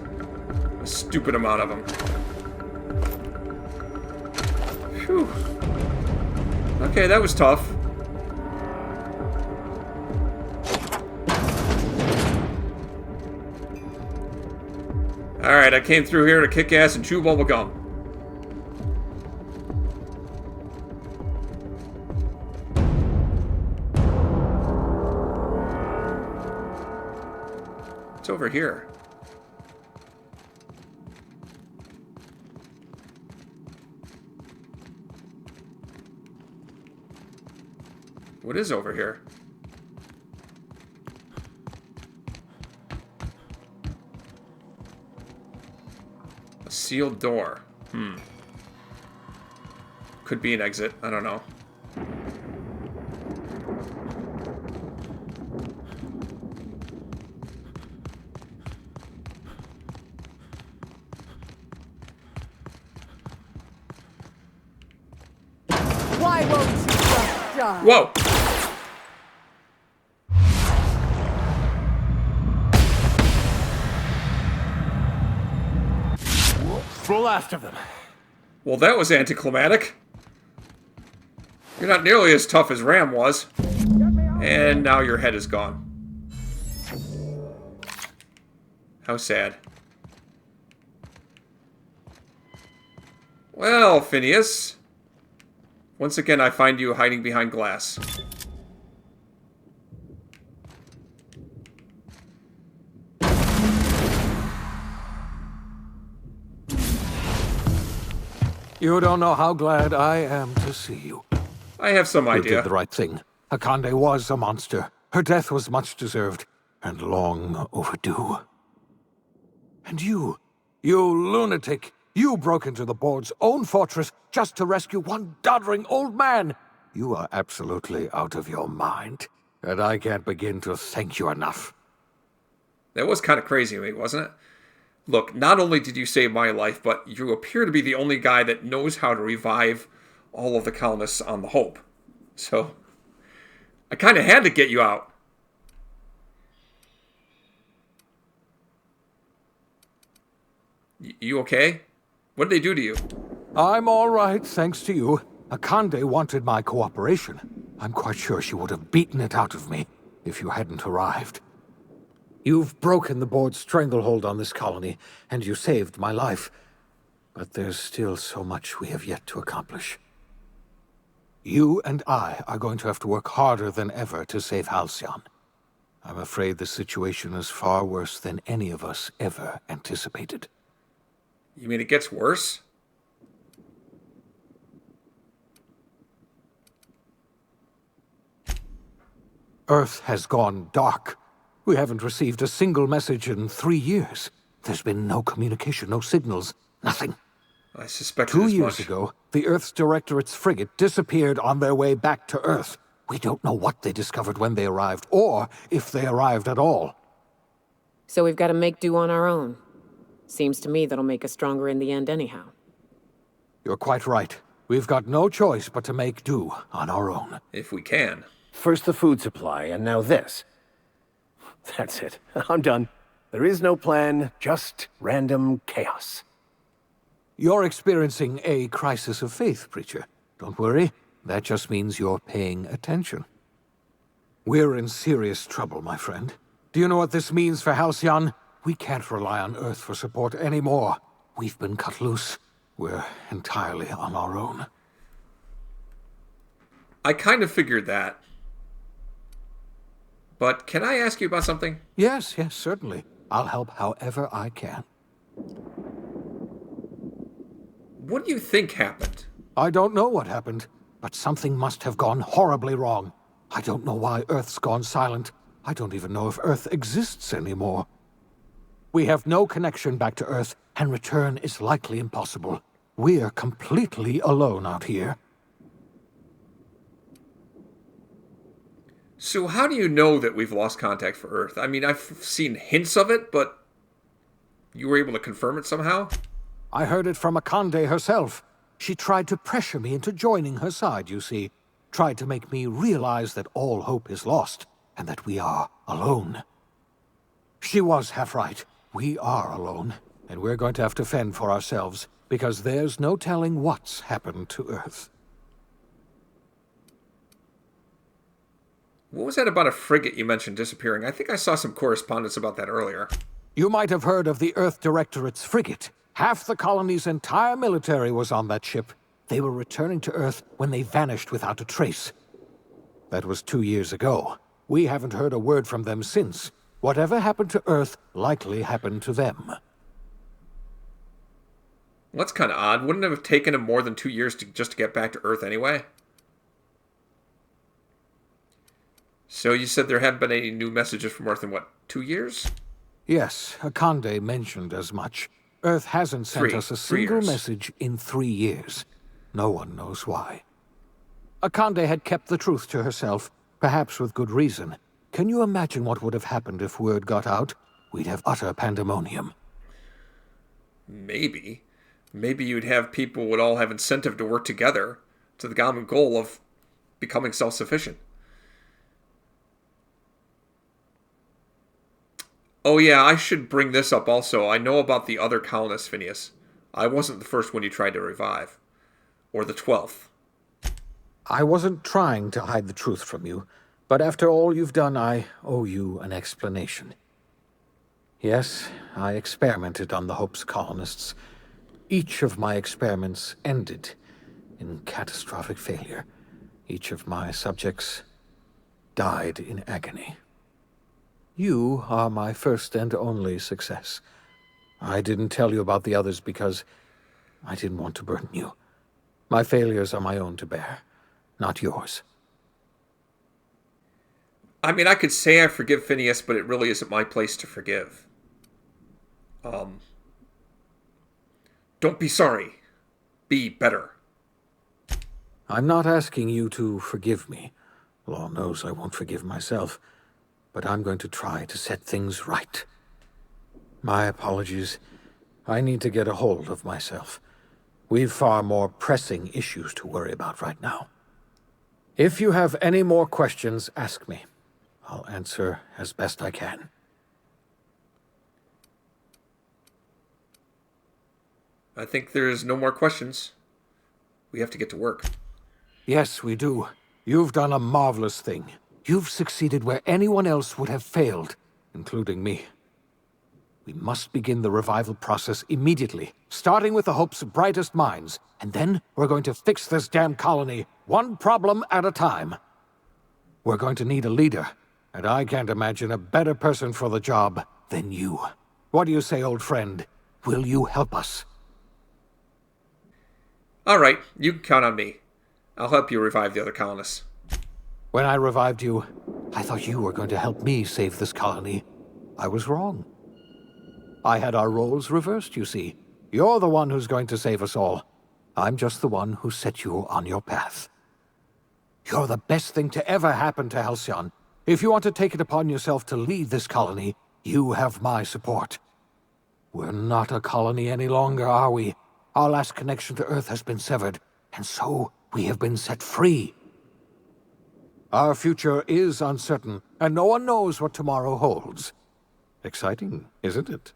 A stupid amount of them. Phew. Okay, that was tough. Alright, I came through here to kick ass and chew bubble gum. It's over here. What is over here? A sealed door. Could be an exit. I don't know. Why won't you just die? Whoa! Full after them. Well, that was anticlimactic. You're not nearly as tough as Ram was. And now your head is gone. How sad. Well, Phineas. Once again, I find you hiding behind glass. You don't know how glad I am to see you. I have some You idea. did the right thing. Akande was a monster. Her death was much deserved, and long overdue. And you lunatic, you broke into the board's own fortress just to rescue one doddering old man. You are absolutely out of your mind, and I can't begin to thank you enough. That was kind of crazy of me, wasn't it? Look, not only did you save my life, but you appear to be the only guy that knows how to revive all of the colonists on the Hope. So, I kind of had to get you out. You okay? What did they do to you? I'm all right, thanks to you. Akande wanted my cooperation. I'm quite sure she would have beaten it out of me if you hadn't arrived. You've broken the board's stranglehold on this colony, and you saved my life. But there's still so much we have yet to accomplish. You and I are going to have to work harder than ever to save Halcyon. I'm afraid the situation is far worse than any of us ever anticipated. You mean it gets worse? Earth has gone dark. We haven't received a single message in 3 years. There's been no communication, no signals, nothing. I suspected 2 as years much. ago, the Earth's Directorate's frigate disappeared on their way back to Earth. We don't know what they discovered when they arrived, or if they arrived at all. So we've got to make do on our own. Seems to me that'll make us stronger in the end anyhow. You're quite right. We've got no choice but to make do on our own. If we can. First the food supply, and now this. That's it. I'm done. There is no plan, just random chaos. You're experiencing a crisis of faith, Preacher. Don't worry. That just means you're paying attention. We're in serious trouble, my friend. Do you know what this means for Halcyon? We can't rely on Earth for support anymore. We've been cut loose. We're entirely on our own. I kind of figured that. But can I ask you about something? Yes, certainly. I'll help however I can. What do you think happened? I don't know what happened, but something must have gone horribly wrong. I don't know why Earth's gone silent. I don't even know if Earth exists anymore. We have no connection back to Earth, and return is likely impossible. We're completely alone out here. So how do you know that we've lost contact for Earth? I mean, I've seen hints of it, but you were able to confirm it somehow? I heard it from Akande herself. She tried to pressure me into joining her side, you see. Tried to make me realize that all hope is lost, and that we are alone. She was half right. We are alone, and we're going to have to fend for ourselves, because there's no telling what's happened to Earth. What was that about a frigate you mentioned disappearing? I think I saw some correspondence about that earlier. You might have heard of the Earth Directorate's frigate. Half the colony's entire military was on that ship. They were returning to Earth when they vanished without a trace. That was 2 years ago. We haven't heard a word from them since. Whatever happened to Earth likely happened to them. Well, that's kind of odd. Wouldn't it have taken them more than 2 years just to get back to Earth anyway? So you said there haven't been any new messages from Earth in, what, 2 years? Yes, Akande mentioned as much. Earth hasn't sent us a single message in 3 years. No one knows why. Akande had kept the truth to herself, perhaps with good reason. Can you imagine what would have happened if word got out? We'd have utter pandemonium. Maybe. Maybe you'd have people would all have incentive to work together to the common goal of becoming self-sufficient. Oh yeah, I should bring this up also. I know about the other colonists, Phineas. I wasn't the first one you tried to revive. Or the 12th. I wasn't trying to hide the truth from you, but after all you've done, I owe you an explanation. Yes, I experimented on the Hope's colonists. Each of my experiments ended in catastrophic failure. Each of my subjects died in agony. You are my first and only success. I didn't tell you about the others because I didn't want to burden you. My failures are my own to bear, not yours. I mean, I could say I forgive Phineas, but it really isn't my place to forgive. Don't be sorry. Be better. I'm not asking you to forgive me. Law knows I won't forgive myself. But I'm going to try to set things right. My apologies. I need to get a hold of myself. We've far more pressing issues to worry about right now. If you have any more questions, ask me. I'll answer as best I can. I think there's no more questions. We have to get to work. Yes, we do. You've done a marvelous thing. You've succeeded where anyone else would have failed, including me. We must begin the revival process immediately, starting with the Hope's brightest minds, and then we're going to fix this damn colony, one problem at a time. We're going to need a leader, and I can't imagine a better person for the job than you. What do you say, old friend? Will you help us? All right, you can count on me. I'll help you revive the other colonists. When I revived you, I thought you were going to help me save this colony. I was wrong. I had our roles reversed, you see. You're the one who's going to save us all. I'm just the one who set you on your path. You're the best thing to ever happen to Halcyon. If you want to take it upon yourself to lead this colony, you have my support. We're not a colony any longer, are we? Our last connection to Earth has been severed, and so we have been set free. Our future is uncertain, and no one knows what tomorrow holds. Exciting, isn't it?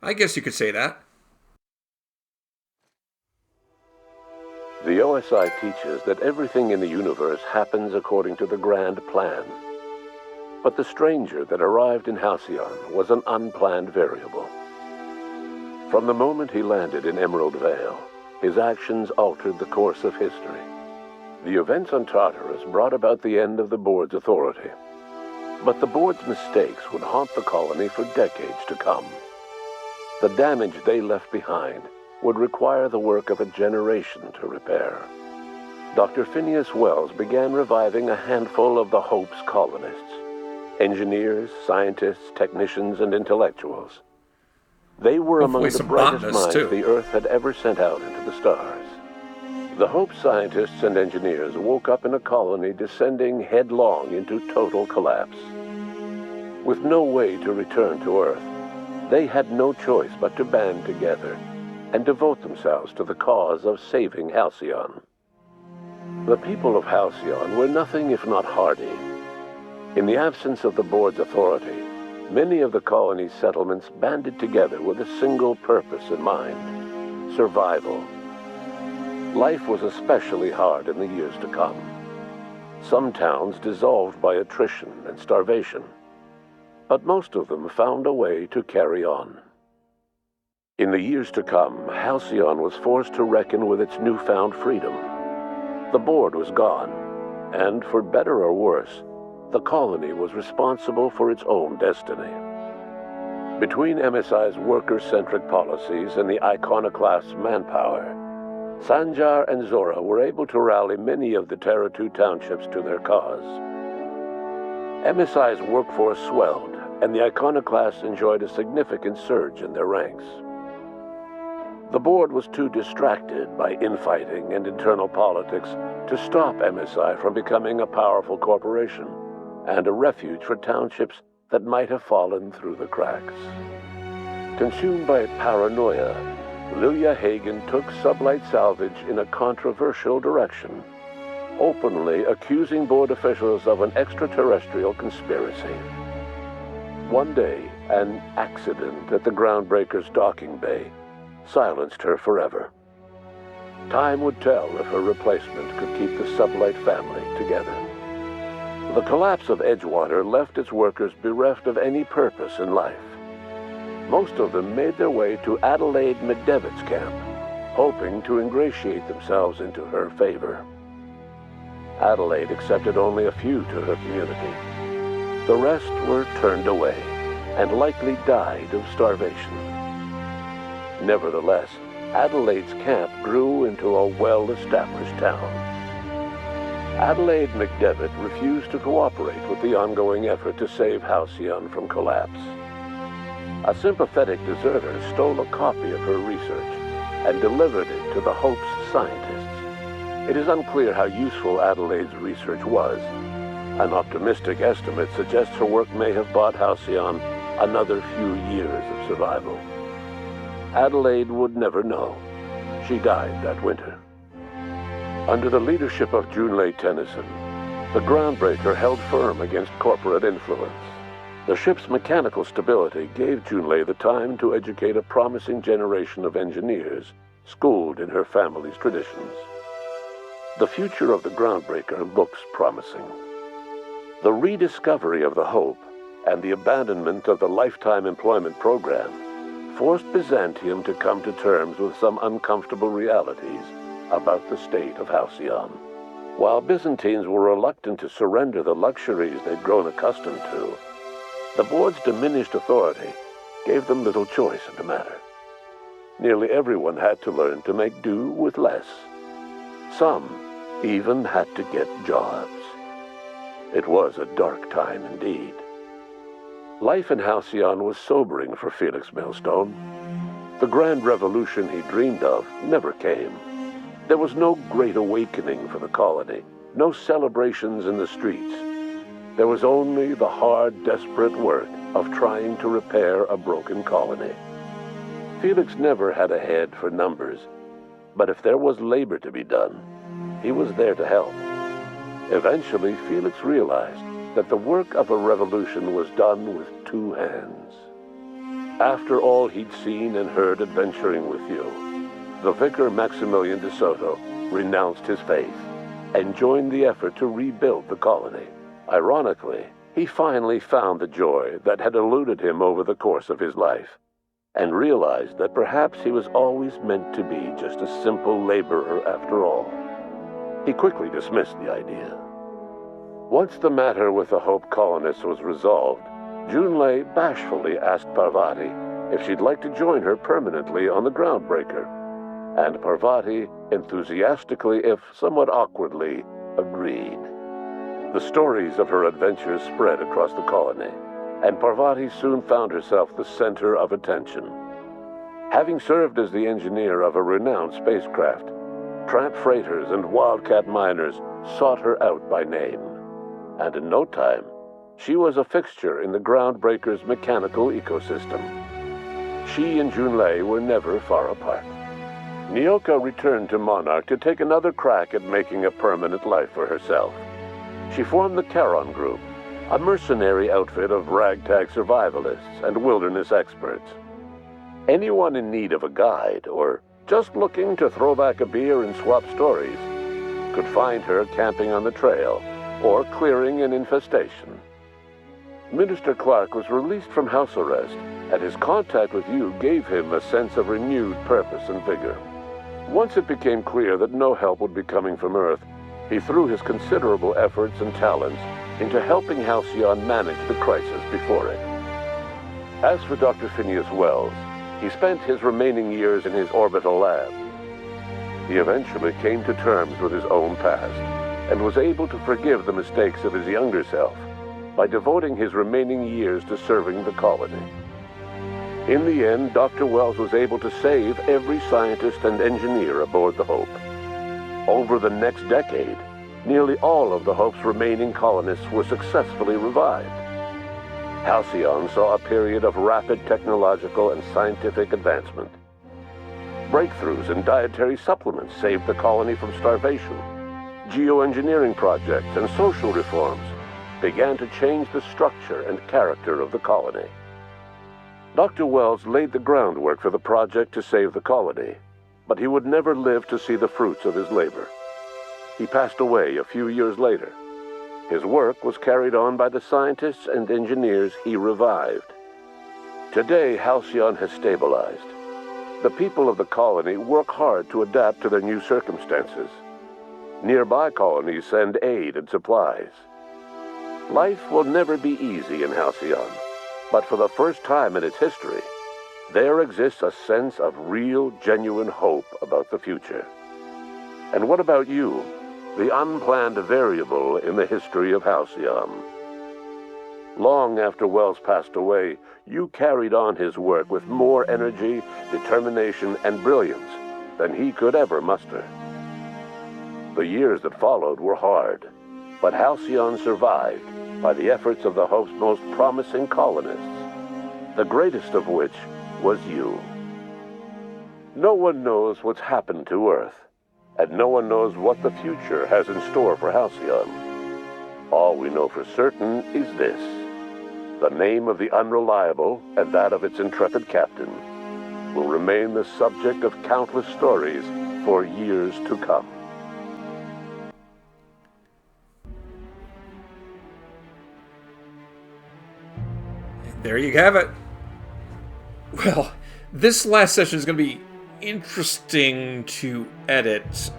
I guess you could say that. The OSI teaches that everything in the universe happens according to the grand plan. But the stranger that arrived in Halcyon was an unplanned variable. From the moment he landed in Emerald Vale, his actions altered the course of history. The events on Tartarus brought about the end of the board's authority. But the board's mistakes would haunt the colony for decades to come. The damage they left behind would require the work of a generation to repair. Dr. Phineas Wells began reviving a handful of the Hope's colonists: engineers, scientists, technicians, and intellectuals. They were among the brightest minds the Earth had ever sent out into the stars. The Hope scientists and engineers woke up in a colony descending headlong into total collapse. With no way to return to Earth, they had no choice but to band together and devote themselves to the cause of saving Halcyon. The people of Halcyon were nothing if not hardy. In the absence of the board's authority, many of the colony's settlements banded together with a single purpose in mind: survival. Life was especially hard in the years to come. Some towns dissolved by attrition and starvation, but most of them found a way to carry on. In the years to come, Halcyon was forced to reckon with its newfound freedom. The board was gone, and for better or worse, the colony was responsible for its own destiny. Between MSI's worker-centric policies and the iconoclast's manpower, Sanjar and Zora were able to rally many of the Terra 2 townships to their cause. MSI's workforce swelled, and the iconoclasts enjoyed a significant surge in their ranks. The board was too distracted by infighting and internal politics to stop MSI from becoming a powerful corporation and a refuge for townships that might have fallen through the cracks. Consumed by paranoia, Lilia Hagen took Sublight Salvage in a controversial direction, openly accusing board officials of an extraterrestrial conspiracy. One day, an accident at the Groundbreaker's docking bay silenced her forever. Time would tell if her replacement could keep the Sublight family together. The collapse of Edgewater left its workers bereft of any purpose in life. Most of them made their way to Adelaide McDevitt's camp, hoping to ingratiate themselves into her favor. Adelaide accepted only a few to her community. The rest were turned away and likely died of starvation. Nevertheless, Adelaide's camp grew into a well-established town. Adelaide McDevitt refused to cooperate with the ongoing effort to save Halcyon from collapse. A sympathetic deserter stole a copy of her research and delivered it to the Hope's scientists. It is unclear how useful Adelaide's research was. An optimistic estimate suggests her work may have bought Halcyon another few years of survival. Adelaide would never know. She died that winter. Under the leadership of Junlei Tennyson, the Groundbreaker held firm against corporate influence. The ship's mechanical stability gave Junlei the time to educate a promising generation of engineers, schooled in her family's traditions. The future of the Groundbreaker looks promising. The rediscovery of the Hope and the abandonment of the lifetime employment program forced Byzantium to come to terms with some uncomfortable realities about the state of Halcyon. While Byzantines were reluctant to surrender the luxuries they'd grown accustomed to, the board's diminished authority gave them little choice in the matter. Nearly everyone had to learn to make do with less. Some even had to get jobs. It was a dark time indeed. Life in Halcyon was sobering for Felix Millstone. The grand revolution he dreamed of never came. There was no great awakening for the colony, no celebrations in the streets. There was only the hard, desperate work of trying to repair a broken colony. Felix never had a head for numbers, but if there was labor to be done, he was there to help. Eventually, Felix realized that the work of a revolution was done with two hands. After all he'd seen and heard adventuring with you, the vicar Maximilian de Soto renounced his faith and joined the effort to rebuild the colony. Ironically, he finally found the joy that had eluded him over the course of his life. and realized that perhaps he was always meant to be just a simple laborer after all. He quickly dismissed the idea. Once the matter with the Hope colonists was resolved, Junlei bashfully asked Parvati if she'd like to join her permanently on the Groundbreaker, and Parvati enthusiastically, if somewhat awkwardly, agreed. The stories of her adventures spread across the colony, and Parvati soon found herself the center of attention. Having served as the engineer of a renowned spacecraft, tramp freighters and wildcat miners sought her out by name, and in no time, she was a fixture in the Groundbreaker's mechanical ecosystem. She and Junlei were never far apart. Nyoka returned to Monarch to take another crack at making a permanent life for herself. She formed the Charon Group, a mercenary outfit of ragtag survivalists and wilderness experts. Anyone in need of a guide, or just looking to throw back a beer and swap stories, could find her camping on the trail or clearing an infestation. Minister Clark was released from house arrest, and his contact with you gave him a sense of renewed purpose and vigor. Once it became clear that no help would be coming from Earth, he threw his considerable efforts and talents into helping Halcyon manage the crisis before it. As for Dr. Phineas Wells, he spent his remaining years in his orbital lab. He eventually came to terms with his own past, and was able to forgive the mistakes of his younger self by devoting his remaining years to serving the colony. In the end, Dr. Wells was able to save every scientist and engineer aboard the Hope. Over the next decade, nearly all of the Hope's remaining colonists were successfully revived. Halcyon saw a period of rapid technological and scientific advancement. Breakthroughs in dietary supplements saved the colony from starvation. Geoengineering projects and social reforms began to change the structure and character of the colony. Dr. Wells laid the groundwork for the project to save the colony, but he would never live to see the fruits of his labor. He passed away a few years later. His work was carried on by the scientists and engineers he revived. Today, Halcyon has stabilized. The people of the colony work hard to adapt to their new circumstances. Nearby colonies send aid and supplies. Life will never be easy in Halcyon, but for the first time in its history, there exists a sense of real, genuine hope about the future. And what about you, the unplanned variable in the history of Halcyon? Long after Wells passed away, you carried on his work with more energy, determination, and brilliance than he could ever muster. The years that followed were hard, but Halcyon survived by the efforts of the Hope's most promising colonists, the greatest of which was you. No one knows what's happened to Earth, and no one knows what the future has in store for Halcyon. All we know for certain is this: the name of the Unreliable and that of its intrepid captain will remain the subject of countless stories for years to come. There you have it. Well, this last session is going to be interesting to edit.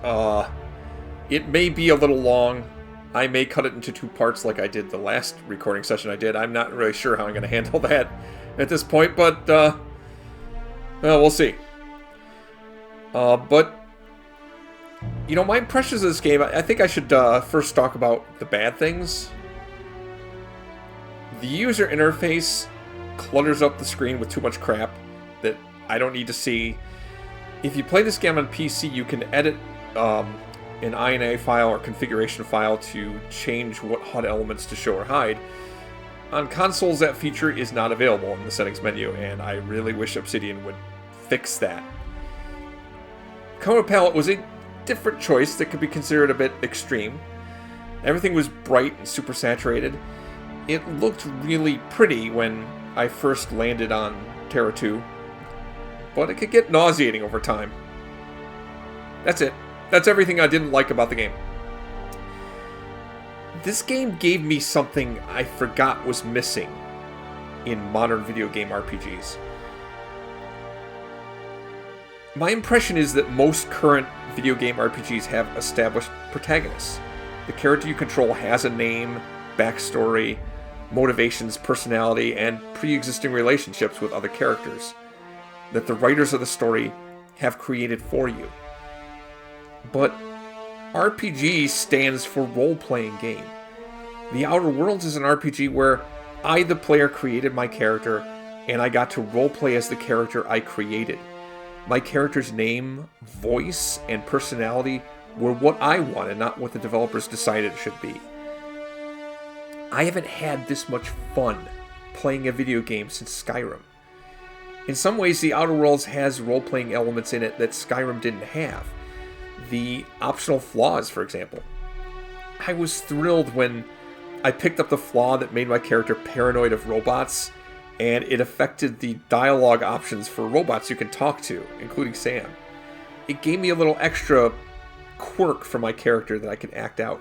It may be a little long. I may cut it into 2 parts like I did the last recording session I did. I'm not really sure how I'm going to handle that at this point, but, well, we'll see. But, you know, my impressions of this game, I think I should first talk about the bad things. The user interface clutters up the screen with too much crap that I don't need to see. If you play this game on PC, you can edit an INA file or configuration file to change what HUD elements to show or hide. On consoles, that feature is not available in the settings menu, and I really wish Obsidian would fix that. Color palette was a different choice that could be considered a bit extreme. Everything was bright and super saturated. It looked really pretty when I first landed on Terra 2, but it could get nauseating over time. That's it. That's everything I didn't like about the game. This game gave me something I forgot was missing in modern video game RPGs. My impression is that most current video game RPGs have established protagonists. The character you control has a name, backstory, motivations, personality, and pre-existing relationships with other characters that the writers of the story have created for you. But RPG stands for role-playing game. The Outer Worlds is an RPG where I, the player, created my character, and I got to roleplay as the character I created. My character's name, voice, and personality were what I wanted, not what the developers decided it should be. I haven't had this much fun playing a video game since Skyrim. In some ways, The Outer Worlds has role-playing elements in it that Skyrim didn't have. The optional flaws, for example. I was thrilled when I picked up the flaw that made my character paranoid of robots, and it affected the dialogue options for robots you can talk to, including Sam. It gave me a little extra quirk for my character that I could act out.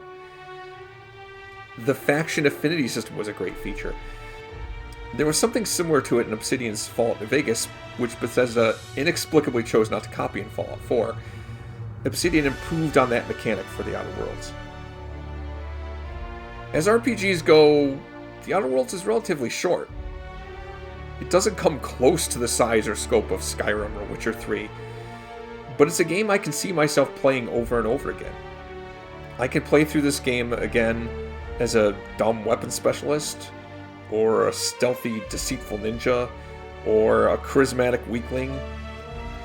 The faction affinity system was a great feature. There was something similar to it in Obsidian's Fallout New Vegas, which Bethesda inexplicably chose not to copy in Fallout 4. Obsidian improved on that mechanic for The Outer Worlds. As RPGs go, The Outer Worlds is relatively short. It doesn't come close to the size or scope of Skyrim or Witcher 3, but it's a game I can see myself playing over and over again. I can play through this game again as a dumb weapon specialist, or a stealthy, deceitful ninja, or a charismatic weakling,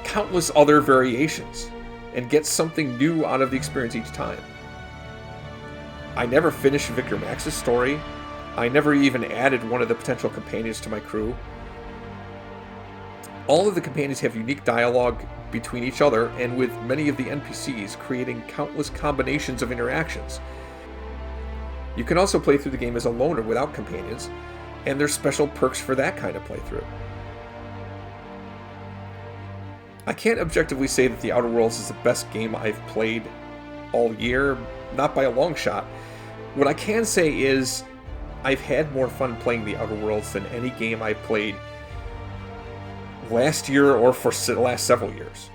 countless other variations, and get something new out of the experience each time. I never finished Victor Max's story. I never even added one of the potential companions to my crew. All of the companions have unique dialogue between each other and with many of the NPCs, creating countless combinations of interactions. You can also play through the game as a loner without companions, and there's special perks for that kind of playthrough. I can't objectively say that The Outer Worlds is the best game I've played all year, not by a long shot. What I can say is I've had more fun playing The Outer Worlds than any game I played last year or for the last several years.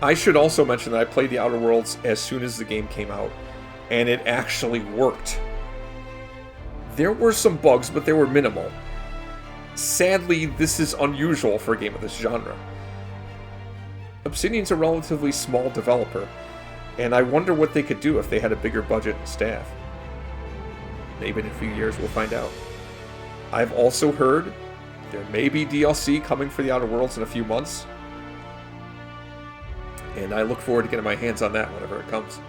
I should also mention that I played The Outer Worlds as soon as the game came out, and it actually worked. There were some bugs, but they were minimal. Sadly, this is unusual for a game of this genre. Obsidian's a relatively small developer, and I wonder what they could do if they had a bigger budget and staff. Maybe in a few years we'll find out. I've also heard there may be DLC coming for The Outer Worlds in a few months, and I look forward to getting my hands on that whenever it comes.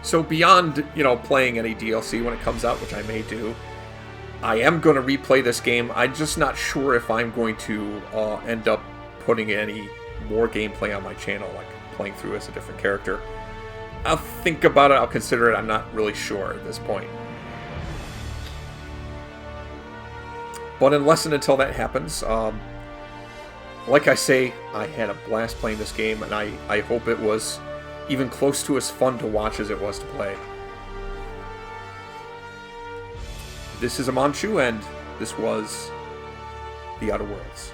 So beyond, playing any DLC when it comes out, which I may do, I am going to replay this game. I'm just not sure if I'm going to end up putting any more gameplay on my channel, like playing through as a different character. I'll think about it, I'll consider it, I'm not really sure at this point. But unless and until that happens, like I say, I had a blast playing this game, and I hope it was even close to as fun to watch as it was to play. This is Amanchu, and this was The Outer Worlds.